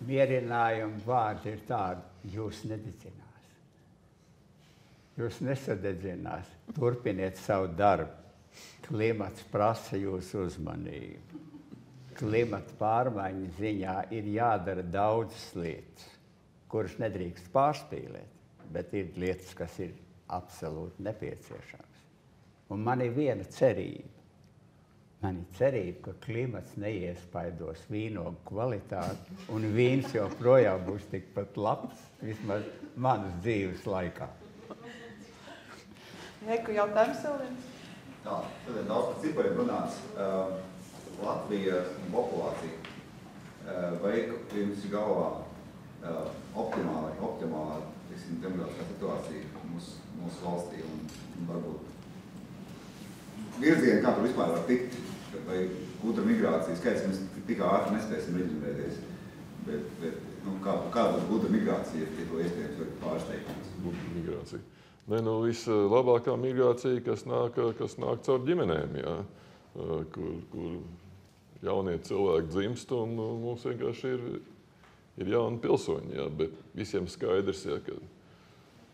Mierinājumu vārdi ir tādi, jūs nededzinās. Jūs nesadedzinās. Turpiniet savu darbu. Klimats prasa jūsu uzmanību. Klimata pārmaiņu ziņā ir jādara daudzas lietas, kuras nedrīkst pārspīlēt, bet ir lietas, kas ir absolūti nepieciešamas. Un man ir viena cerība. Man ir cerība, ka klimats neiespaidos vīnogu kvalitāti, un vīns joprojām būs tikpat labs, vismaz manas dzīves laikā. Eku jautājums vēl viens? Tā, tad ir daudz par cipariem runāts. Latvijas populācija, vai jums ir galvā optimālā demografiskā situācija mūsu valstī un varbūt virzieni, kā tur vispār var tikt, vai kūtra migrācijas skaits, mēs tik ātri nespēsim reģistrēties. Bet kāda kūtra migrācija, ja to iespējams var pārsteigties? Kūtra migrācija. Nē, vislabākā migrācija, kas nāk caur ģimenēm, jā, kur jaunie cilvēki dzimst, un mums vienkārši ir jauni pilsoņi, jā, bet visiem skaidrs, jā, ka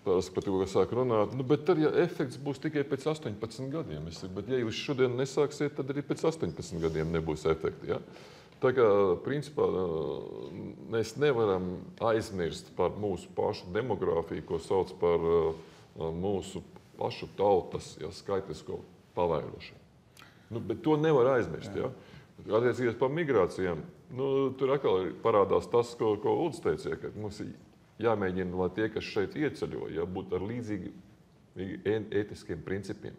parasti par to, ka sāk runāt, bet tad, ja efekts būs tikai pēc 18 gadiem, bet ja jūs šodien nesāksiet, tad arī pēc 18 gadiem nebūs efekti, jā. Tā kā, principā, mēs nevaram aizmirst par mūsu pašu demogrāfiju, ko sauc par mūsu pašu tautas, jā, skaitlisko pavairošanu. Bet to nevar aizmirst, jā. Attiecīgās par migrācijām, tur atkal parādās tas, ko Uldis teica, ka mums ir jāmēģina, lai tie, kas šeit ieceļo, būt ar līdzīgi ētiskiem principiem.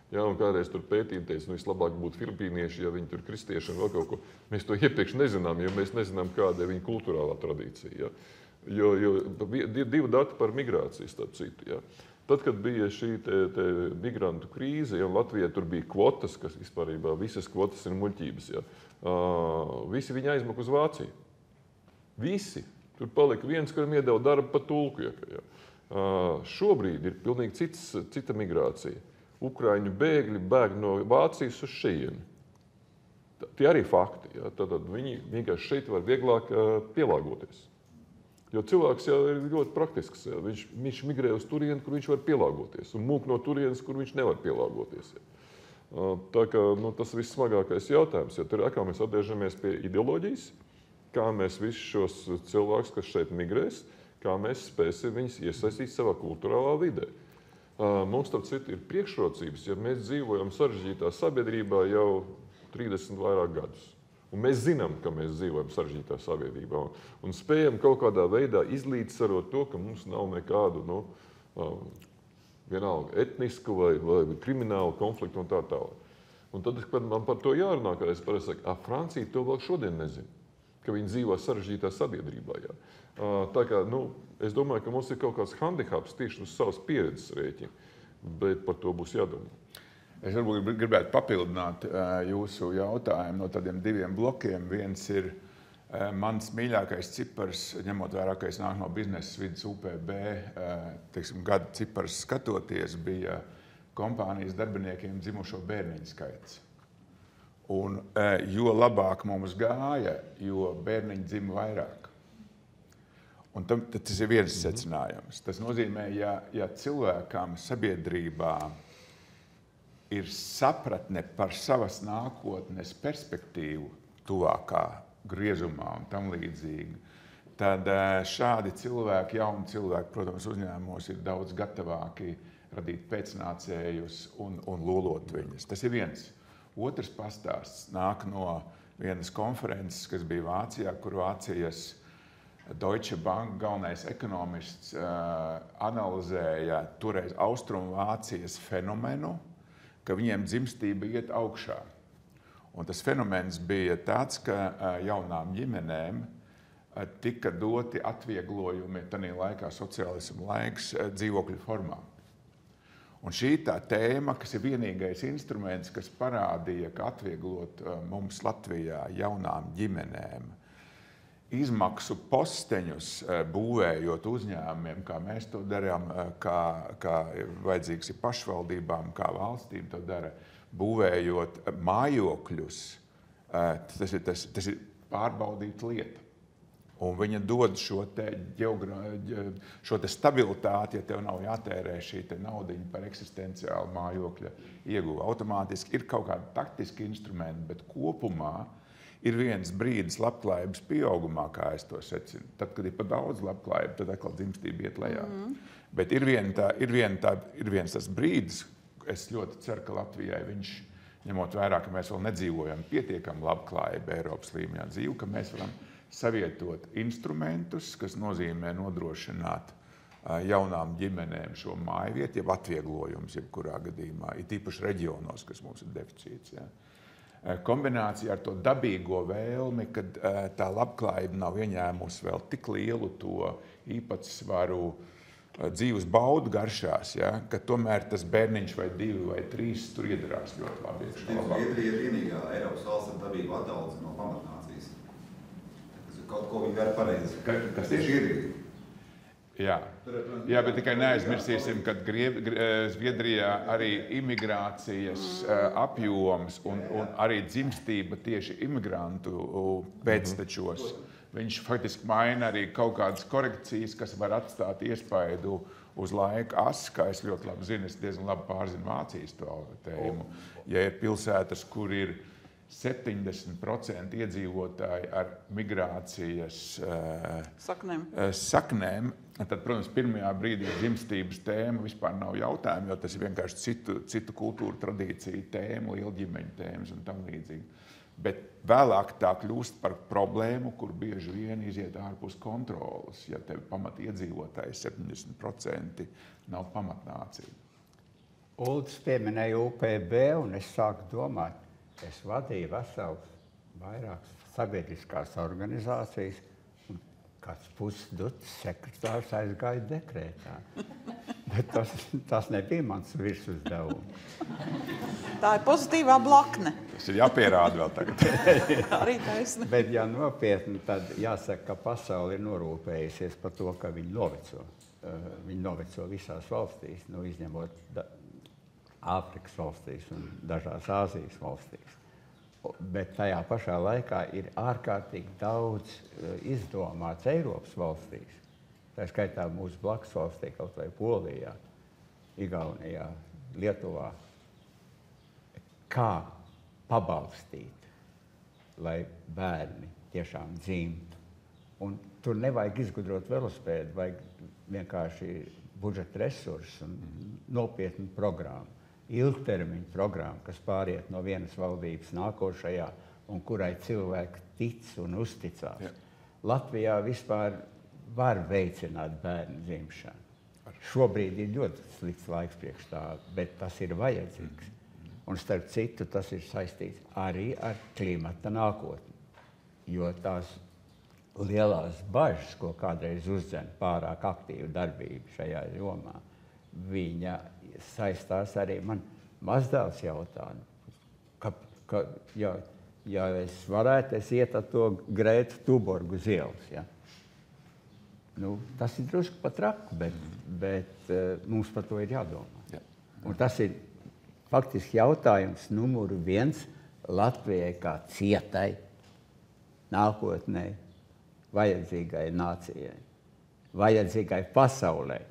Jā, un kādreiz tur pētījumi teica, vislabāk būtu filipīnieši, ja viņi tur kristieši un vēl kaut ko. Mēs to iepriekš nezinām, jo mēs nezinām, kāda ir viņa kulturālā tradīcija. Jā. Jo divi dati par migrāciju, starp citu. Jā. Tad, kad bija šī te migrantu krīze, ja Latvijā tur bija kvotas, kas vispārībā visas kvotas ir muļķības, jā, visi viņi aizmuka uz Vāciju. Visi. Tur palika viens, kuram iedeva darbu pa tulku. Jā. Šobrīd ir pilnīgi cita migrācija. Ukraiņu bēgļi bēg no Vācijas uz šejieni. Tie arī fakti. Jā. Tad viņi vienkārši šeit var vieglāk pielāgoties. Jo cilvēks jau ir ļoti praktisks. Jā. Viņš migrē uz turieni, kur viņš var pielāgoties. Un mūk no turienes, kur viņš nevar pielāgoties. Jā. Tā kā tas ir vissmagākais jautājums. Ja tur atkal mēs atgriežamies pie ideoloģijas, kā mēs visus šos cilvēkus, kas šeit migrēs, kā mēs spēsim viņus iesaistīt savā kulturālā vidē. Mums, starp citu, ir priekšrocības, ja mēs dzīvojam sarežģītā sabiedrībā jau 30 vairāk gadus. Un mēs zinām, ka mēs dzīvojam sarežģītā sabiedrībā. Un spējam kaut kādā veidā izlīdzsvarot to, ka mums nav nekādu vienalga etnisku vai kriminālu konfliktu un tā tālāk. Un tad, kad man par to jārunā, kad es parasti saku, Francija to vēl šodien nezina, ka viņi dzīvo sarežģītā sabiedrībā. Jā. Tā kā, es domāju, ka mums ir kaut kāds handicaps tieši uz savas pieredzes rēķina, bet par to būs jādomā. Es varbūt gribētu papildināt jūsu jautājumu no tādiem diviem blokiem. Viens ir mans mīļākais cipars, ņemot vērā, ka es nāku no biznesa vidas UPB, gada cipars skatoties, bija kompānijas darbiniekiem dzimušo bērniņu skaits. Un jo labāk mums gāja, jo bērniņi dzima vairāk. Un tas ir viens secinājums. Tas nozīmē, ja cilvēkam sabiedrībā ir sapratne par savas nākotnes perspektīvu tuvākā griezumā un tam līdzīgi, tad šādi cilvēki, jauni cilvēki, protams, uzņēmumos ir daudz gatavāki radīt pēcnācējus un lolot viņus. Tas ir viens. Otrs pastāsts nāk no vienas konferences, kas bija Vācijā, kur Vācijas Deutsche Bank galvenais ekonomists analizēja toreiz Austrumu Vācijas fenomenu, ka viņiem dzimstība iet augšā. Un tas fenomens bija tāds, ka jaunām ģimenēm tika doti atvieglojumi tajā laikā, sociālisma laiks, dzīvokļu formā. Un šī tā tēma, kas ir vienīgais instruments, kas parādīja, ka atvieglot mums Latvijā jaunām ģimenēm izmaksu posteņus būvējot uzņēmumiem, kā mēs to darām, kā vajadzīgs ir pašvaldībām, kā valstīm to dara, būvējot mājokļus, tas ir pārbaudīta lieta. Un viņa dod šo te stabilitāti, ja tev nav jātērē šī te naudiņa par eksistenciālu mājokļa ieguvu. Automātiski ir kaut kādi taktiski instrumenti, bet kopumā ir viens brīdis labklājības pieaugumā, kā es to secinu. Tad, kad ir pa daudz labklājību, tad atkal dzimstība iet lejā. Bet ir viens tas brīdis, es ļoti ceru, ka Latvijai viņš, ņemot vērā, ka mēs vēl nedzīvojam pietiekami labklājību Eiropas līmeņā dzīvu, ka mēs varam savietot instrumentus, kas nozīmē nodrošināt jaunām ģimenēm šo mājvietu, jeb atvieglojums, jebkurā gadījumā, ir tīpaši reģionos, kas mums ir deficīts. Ja. Kombinācijā ar to dabīgo vēlmi, kad tā labklājība nav ieņēmusi vēl tik lielu to īpatsvaru dzīves baudu garšās, ja, ka tomēr tas bērniņš vai 2 vai 3 tur iedarās ļoti labi. Zviedrija ir vienīgā Eiropas valsts ar dabīgu ataldzi no pamatnācijas. Kaut ko viņi dara pareizi. Kas tieši ir? Jā, bet tikai neaizmirsīsim, ka Zviedrijā arī imigrācijas apjoms un arī dzimstība tieši imigrantu pēctečos. Viņš faktiski maina arī kaut kādas korekcijas, kas var atstāt iespaidu uz laika asi, kā es ļoti labi zinu, es diezgan labi pārzinu Vācijas to tēmu. Ja ir pilsētas, kur ir 70% iedzīvotāji ar migrācijas saknēm, tad, protams, pirmajā brīdī dzimstības tēma vispār nav jautājuma, jo tas ir vienkārši citu kultūru tradīciju tēma, liela ģimeņu tēmas un tam līdzīgi. Bet vēlāk tā kļūst par problēmu, kur bieži vien iziet ārpus kontrolas, ja tev pamat iedzīvotājs 70% nav pamatnācija. Uldis pieminēja UPB, un es sāku domāt, es vadīju vairākas sabiedriskās organizācijas, un kāds pusduts sekretārs aizgāja dekrētā. Bet tas nebija mans virsuzdevums. Tā ir pozitīvā blakne. Tas ir jāpierāda vēl tagad. Arī taisni. Bet, ja nopietni, tad jāsaka, ka pasaule ir norūpējusies par to, ka viņi noveco. Viņi noveco visās valstīs, izņemot Āfrikas valstīs un dažās Āzijas valstīs. Bet tajā pašā laikā ir ārkārtīgi daudz izdomāts Eiropas valstīs. Tā skaitā mūsu blakus valstī, kaut vai Polijā, Igaunijā, Lietuvā. Kā pabalstīt, lai bērni tiešām dzimtu. Un tur nevajag izgudrot velospēdu, vajag vienkārši budžeta resursus un nopietnu programmu. Ilgtermiņa programma, kas pāriet no vienas valdības nākošajā un kurai cilvēki tic un uzticās. Jā. Latvijā vispār var veicināt bērnu dzimšanu. Šobrīd ir ļoti slikts laiks priekš tā, bet tas ir vajadzīgs. Un starp citu, tas ir saistīts arī ar klimata nākotni. Jo tās lielās bažas, ko kādreiz uzdzen pārāk aktīvu darbību šajā jomā, viņa saistās arī man mazdēls jautājumu, ka ja es varētu, es iet ar to Grētu Tuborgu uz ielas. Ja? Tas ir drusku pat traku, bet mums par to ir jādomā. Jā. Un tas ir faktiski jautājums numuru 1 Latvijai kā cietai, nākotnē, vajadzīgai nācijai, vajadzīgai pasaulē.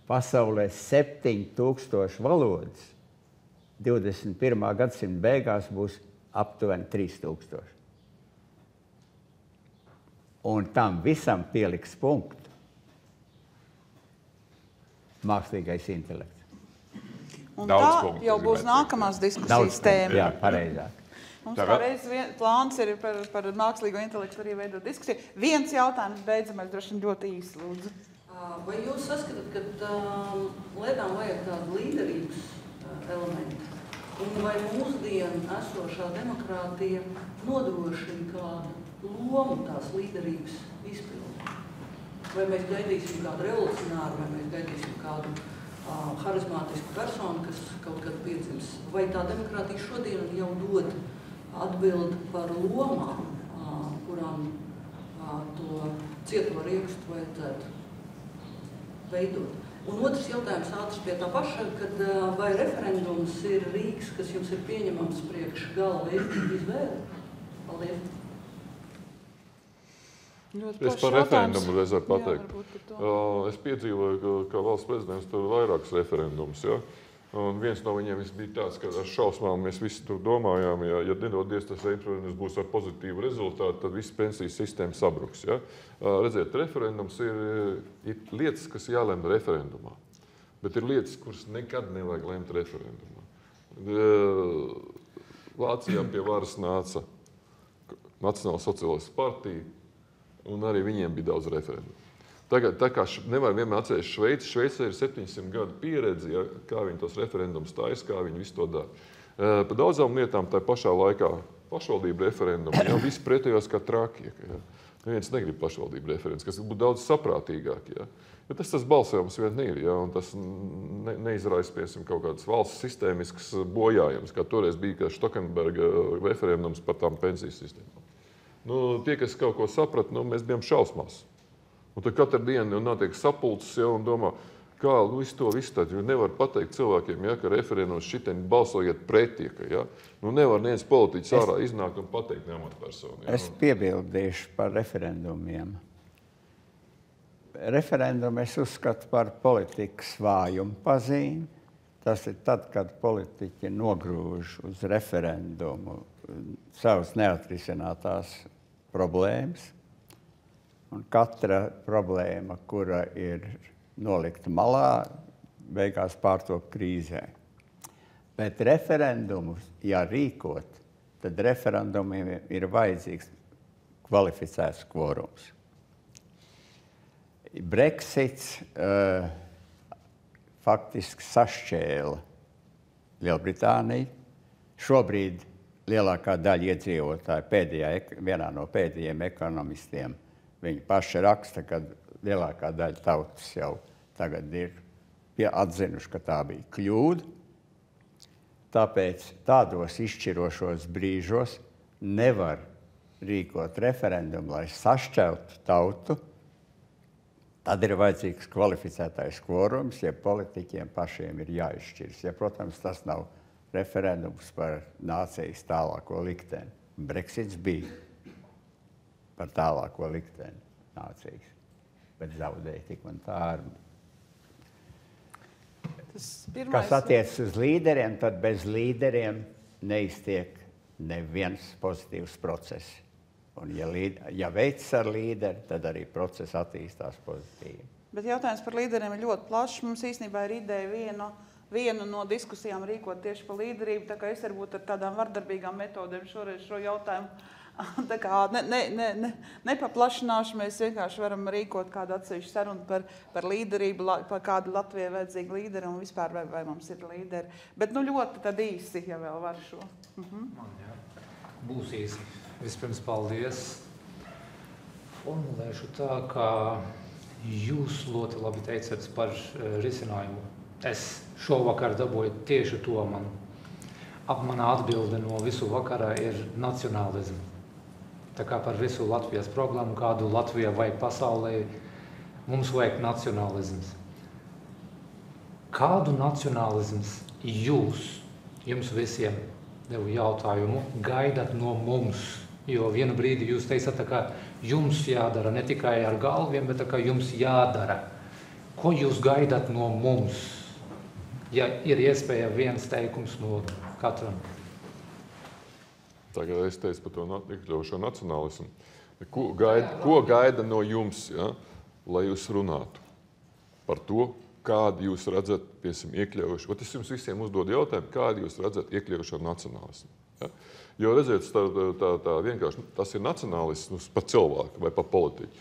Pasaulē 7000 valodas, 21. gadsimta beigās būs aptuveni 3000. Un tam visam pieliks punktu mākslīgais intelekts. Un Daudz tā punktu, jau es būs gribētu nākamās diskusijas Daudz punktu, tēma. jā, pareizāk. Mums pareiz plāns ir par mākslīgo intelektu arī veidot diskusiju. Viens jautājums beidzamais, droši vien ļoti īsi, lūdzu. Vai jūs saskatāt, ka lietām vajag tādu līderības elementu? Un vai mūsdienu esošā demokrātija nodrošina kādu lomu tās līderības izpildu? Vai mēs gaidīsim kādu revolucionāru, vai mēs gaidīsim kādu harizmātisku personu, kas kaut kad piedzims? Vai tā demokrātija šodien jau dod atbildi par lomām, kurām to cietumu riekstu vajadzētu veidot? Un otrs jautājums ātrs pie tā paša, kad vai referendums ir rīks, kas jums ir pieņemams priekš gala vērtību izvēli? Paldies! Es par referendumu reiz varu pateikt. Es piedzīvoju, ka valsts prezidents tur vairākus referendumus. Ja? Un viens no viņiem bija tāds, ka ar šausmām mēs visi tur domājām, ja nedodies tas referendums būs ar pozitīvu rezultātu, tad viss pensijas sistēma sabruks. Ja? Redziet, referendums ir lietas, kas jālemj referendumā, bet ir lietas, kuras nekad nevajag lemt referendumā. Vācijā pie varas nāca Nacionāla sociālistu partija, un arī viņiem bija daudz referendumu. Tagad, tā kā nevajag vienmēr atcerēties Šveici, Šveicē ir 700 gadu pieredze, ja, kā viņi tos referendumus taisa, kā viņi visu to dara. Par daudzām lietām tā pašā laikā pašvaldību referendumu, ja, visi pretējos kā trakie. Ja. Neviens negrib pašvaldību referendums, kas būtu daudz saprātīgāk. Ja. Bet tas balsojums vien ir, ja, un tas neizraisa, piemēram, kaut kādas valsts sistēmiskas bojājumas, kā toreiz bija kā Štokenberga referendums par tām pensiju sistēmām. Nu, tie, kas kaut ko saprata, mēs bijām šausmās. Un tad katru dienu notiek sapulces, ja, un domā, kā visu tad, jo nevar pateikt cilvēkiem, ja, ka referendums šitien balsojiet pretī, ka, ja, nevar neviens politiķis ārā iznākt un pateikt neamatpersonu. Ja. Es piebildīšu par referendumiem. Referendumu es uzskatu par politikas vājumu pazīmi. Tas ir tad, kad politiķi nogrūž uz referendumu savas neatrisinātās problēmas. Un katra problēma, kura ir nolikta malā, beigās pārtop krīzē. Bet referendumus, ja rīkot, tad referendumiem ir vajadzīgs kvalificēts kvorums. Brexits faktiski sašķēla Lielbritāniju. Šobrīd lielākā daļa iedzīvotāju, vienā no pēdējiem ekonomistiem, viņi paši raksta, ka lielākā daļa tautas jau tagad ir atzinuši, ka tā bija kļūda. Tāpēc tādos izšķirošos brīžos nevar rīkot referendumu, lai sašķeltu tautu. Tad ir vajadzīgs kvalificētais kvorums, ja politiķiem pašiem ir jāizšķiras. Ja, protams, tas nav referendums par nācijas tālāko likteni. Brexits bija par tālāko likteni nācijas, bet zaudēja tik un tā. Kas attiecas uz līderiem, tad bez līderiem neiztiek neviens pozitīvs process. Un ja veids ar līderi, tad arī process attīstās pozitīvi. Bet jautājums par līderiem ir ļoti plašs. Mums īstenībā ir ideja vienu no diskusijām rīkot tieši par līderību, tā kā es varbūt ar tādām vardarbīgām metodēm šoreiz šo jautājumu tā kā nepaplašināšu. Mēs vienkārši varam rīkot kādu atsevišķu sarunu par līderību, par kādu Latvijai vajadzīgu līderi un vispār vai mums ir līderi. Bet ļoti tad īsi, ja vēl var šo. Man jā, būs īsi. Vispirms paldies. Formulēšu tā, kā jūs ļoti labi teicat par risinājumu. Es šovakar dabūju tieši to Mana atbilde no visu vakarā ir nacionālismu. Tā kā par visu Latvijas problēmu, kādu Latvijā vajag pasaulē, mums vajag nacionālisms. Kādu nacionālisms jums visiem devu jautājumu, gaidat no mums? Jo vienu brīdi jūs teicat, ka jums jādara ne tikai ar galviem, bet ka jums jādara. Ko jūs gaidat no mums? Ja ir iespēja viens teikums no katram. Tagad es teicu par to iekļaušo nacionālismu. Ko gaida no jums, ja, lai jūs runātu par to, kādu jūs redzat, piemēram, iekļaujuši? Es jums visiem uzdodu jautājumu, kādu jūs redzat iekļaujušo nacionālismu. Ja? Jo redziet, tā vienkārši tas ir nacionālisms par cilvēku vai par politiķu.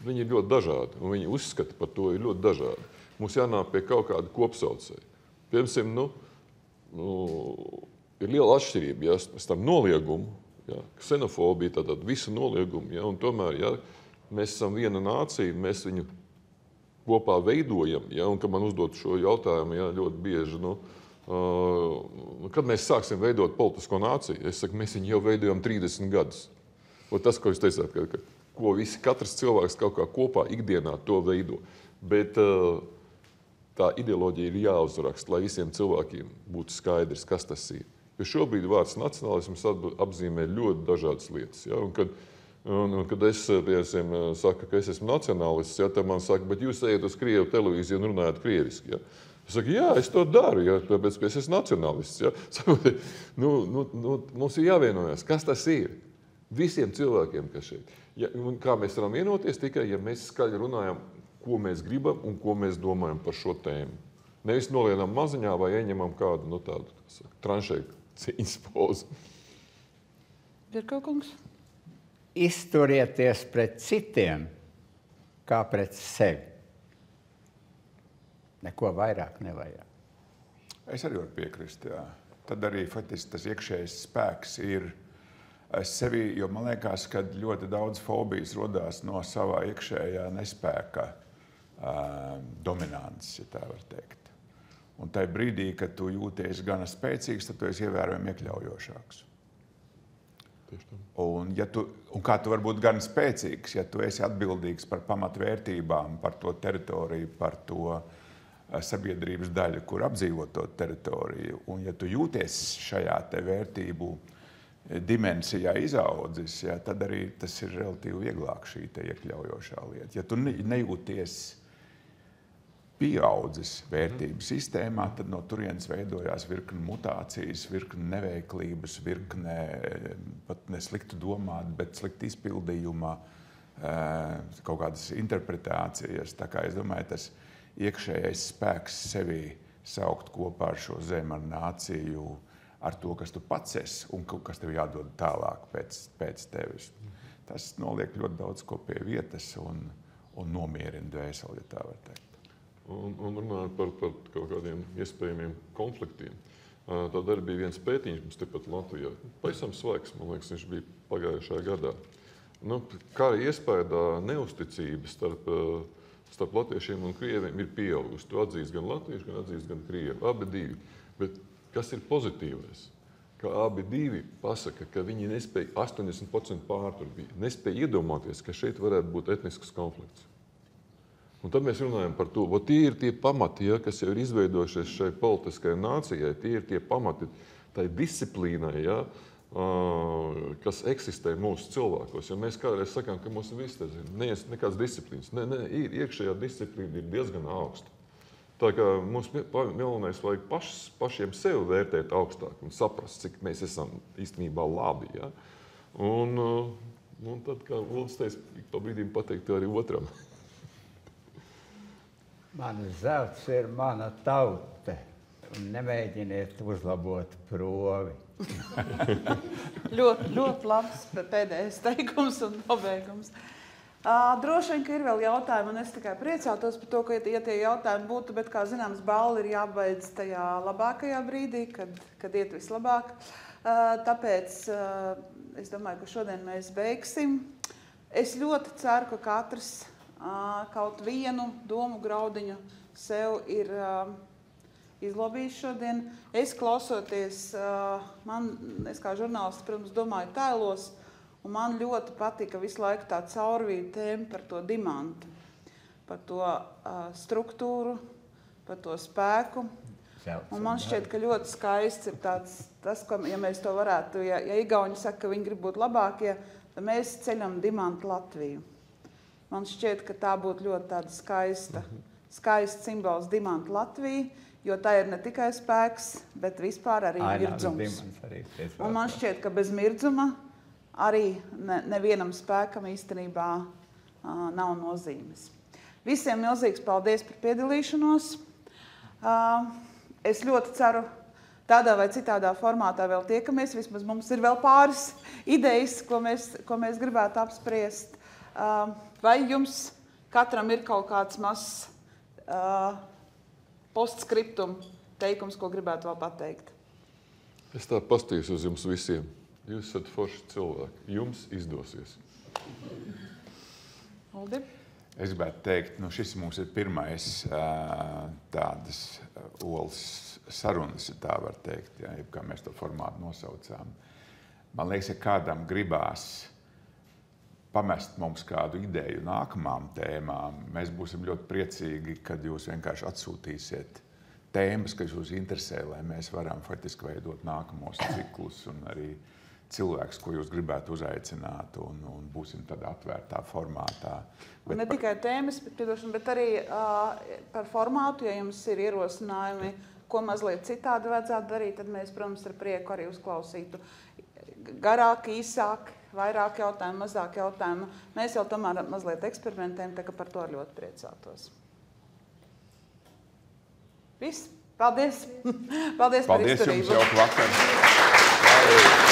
Viņi ir ļoti dažādi, un viņi uzskata par to ir ļoti dažādi. Mums jānāk pie kaut kāda kopsaucēja. Piemēram, ir liela atšķirība, ja, starp noliegumu, ja, ksenofobija, tātad visu noliegumu, ja, un tomēr, ja, mēs esam viena nācija, mēs viņu kopā veidojam, ja, un kad man uzdod šo jautājumu, ja, ļoti bieži, kad mēs sāksim veidot politisko nāciju, es saku, mēs viņu jau veidojam 30 gadus. Un tas, ko jūs teicāt, ko katrs cilvēks kaut kā kopā ikdienā to veido. Bet tā ideoloģija ir jāuzraksta, lai visiem cilvēkiem būtu skaidrs, kas tas ir. Jo šobrīd vārds nacionālisms apzīmē ļoti dažādas lietas. Ja? Un kad es, piemēram, saku, ka es esmu nacionālists, ja, tad man saka, bet jūs ejat uz Krievu televīziju un runājat krieviski. Ja? Es saku, jā, es to daru, ja, tāpēc, ka es esmu nacionālists. Ja? Saku, mums ir jāvienojas, kas tas ir. Visiem cilvēkiem, kas šeit. Ja, kā mēs varam vienoties tikai, ja mēs skaļi runājam, ko mēs gribam un ko mēs domājam par šo tēmu. Nevis nolienam maziņā vai ieņemam kādu tādu tranšēju cīņas pozu. Birkaukungs? Izturieties pret citiem kā pret sevi. Neko vairāk nevajag. Es arī varu piekrist, jā. Tad arī faktiski tas iekšējais spēks ir sevi, jo man liekas, ka ļoti daudz fobijas rodās no savā iekšējā nespēka dominants, ja tā var teikt. Un tajā brīdī, kad tu jūties gana spēcīgs, tad tu esi ievērojami iekļaujošāks. Un kā tu vari būt gan spēcīgs, ja tu esi atbildīgs par pamatvērtībām, par to teritoriju, par to sabiedrības daļu, kur apdzīvo to teritoriju. Un ja tu jūties šajā te vērtību dimensijā izaudzis, ja, tad arī tas ir relatīvi vieglāk šī te iekļaujošā lieta. Ja tu nejūties pieaudzis vērtību sistēmā, tad no turienes veidojās virkne mutācijas, virkne neveiklības, virkne pat ne sliktu domāt, bet slikti izpildījumā, kaut kādas interpretācijas. Tā kā es domāju, tas iekšējais spēks sevī saukt kopā ar šo zemi, ar nāciju, ar to, kas tu pats esi un kas tev jādod tālāk pēc tevis. Tas noliek ļoti daudz ko pie vietas un nomierina dvēseli, ja tā var teikt. Un runājot par kaut kādiem iespējamiem konfliktiem. Tad arī bija viens pētījums mums tepat Latvijā. Pavisam svaigs, man liekas, viņš bija pagājušajā gadā. Kā iespējā neusticība starp latviešiem un krieviem ir pieaugusi. Tu atzīst gan latvieši, gan atzīst gan krievi. Abi divi. Bet kas ir pozitīvais? Ka abi divi pasaka, ka viņi nespēja, 80% pārtur bija, nespēja iedomāties, ka šeit varētu būt etnisks konflikts. Un tad mēs runājam par to, tie ir tie pamati, ja, kas jau ir izveidojušies šai politiskajai nācijai, tie ir tie pamati tai disciplīnai, ja, kas eksistē mūsu cilvēkos. Ja mēs kādreiz sakām, ka mums viss nekāds disciplīnas. Ir iekšējā disciplīna ir diezgan augsta. Tā kā mums galvenais vajag pašiem sevi vērtēt augstāk un saprast, cik mēs esam īstenībā labi. Ja. Un tad, kā Uldis teica, pa brīdim pateikt arī otram. Mana zelts ir mana tauta, un nemēģiniet uzlabot provi. ļoti labs pēdējais teikums un nobeigums. Droši vien, ka ir vēl jautājumi, un es tikai priecātos par to, ka ja tie jautājumi būtu, bet, kā zināms, balli ir jābeidz tajā labākajā brīdī, kad iet vislabāk. Tāpēc es domāju, ka šodien mēs beigsim. Es ļoti ceru, ka katrs kaut vienu domu graudiņu sev ir izlobījis šodien. Es klausoties, es kā žurnālists, protams, domāju tēlos, un man ļoti patika visu laiku tā caurvīja tēma par to dimantu, par to struktūru, par to spēku. Un man šķiet, ka ļoti skaists ir tas, ka, ja mēs to varētu, ja Igauņi saka, ka viņi grib būt labākie, tad mēs ceļam dimantu Latviju. Man šķiet, ka tā būtu ļoti tāda skaista simbols dimantu Latviju, jo tā ir ne tikai spēks, bet vispār arī mirdzums. Un man šķiet, ka bez mirdzuma arī nevienam spēkam īstenībā nav nozīmes. Visiem milzīgs paldies par piedalīšanos. Es ļoti ceru, tādā vai citādā formātā vēl tiekamies. Vismaz mums ir vēl pāris idejas, ko mēs gribētu apspriest. Vai jums katram ir kaut kāds mazs postskriptum teikums, ko gribētu vēl pateikt? Es tā pastījos uz jums visiem. Jūs esat forši cilvēki. Jums izdosies. Uldi? Es gribētu teikt, šis mums ir pirmais tādas olas sarunas, ja tā var teikt, ja, kā mēs to formātu nosaucām. Man liekas, ja kādam gribās pamest mums kādu ideju nākamām tēmām, mēs būsim ļoti priecīgi, kad jūs vienkārši atsūtīsiet tēmas, kas jūs interesē, lai mēs varam faktiski veidot nākamos ciklus un arī cilvēks, ko jūs gribētu uzaicināt, un būsim tādā atvērtā formātā. Un ne tikai tēmas, bet arī par formātu, ja jums ir ierosinājumi, ko mazliet citādi vajadzētu darīt, tad mēs, protams, ar prieku arī uzklausītu garāk, īsāk, vairāk jautājumu, mazāk jautājumu. Mēs jau tomēr mazliet eksperimentējam, tā ka par to ļoti priecātos. Viss. Paldies! Paldies par izturību! Paldies jums, jauku vakaru!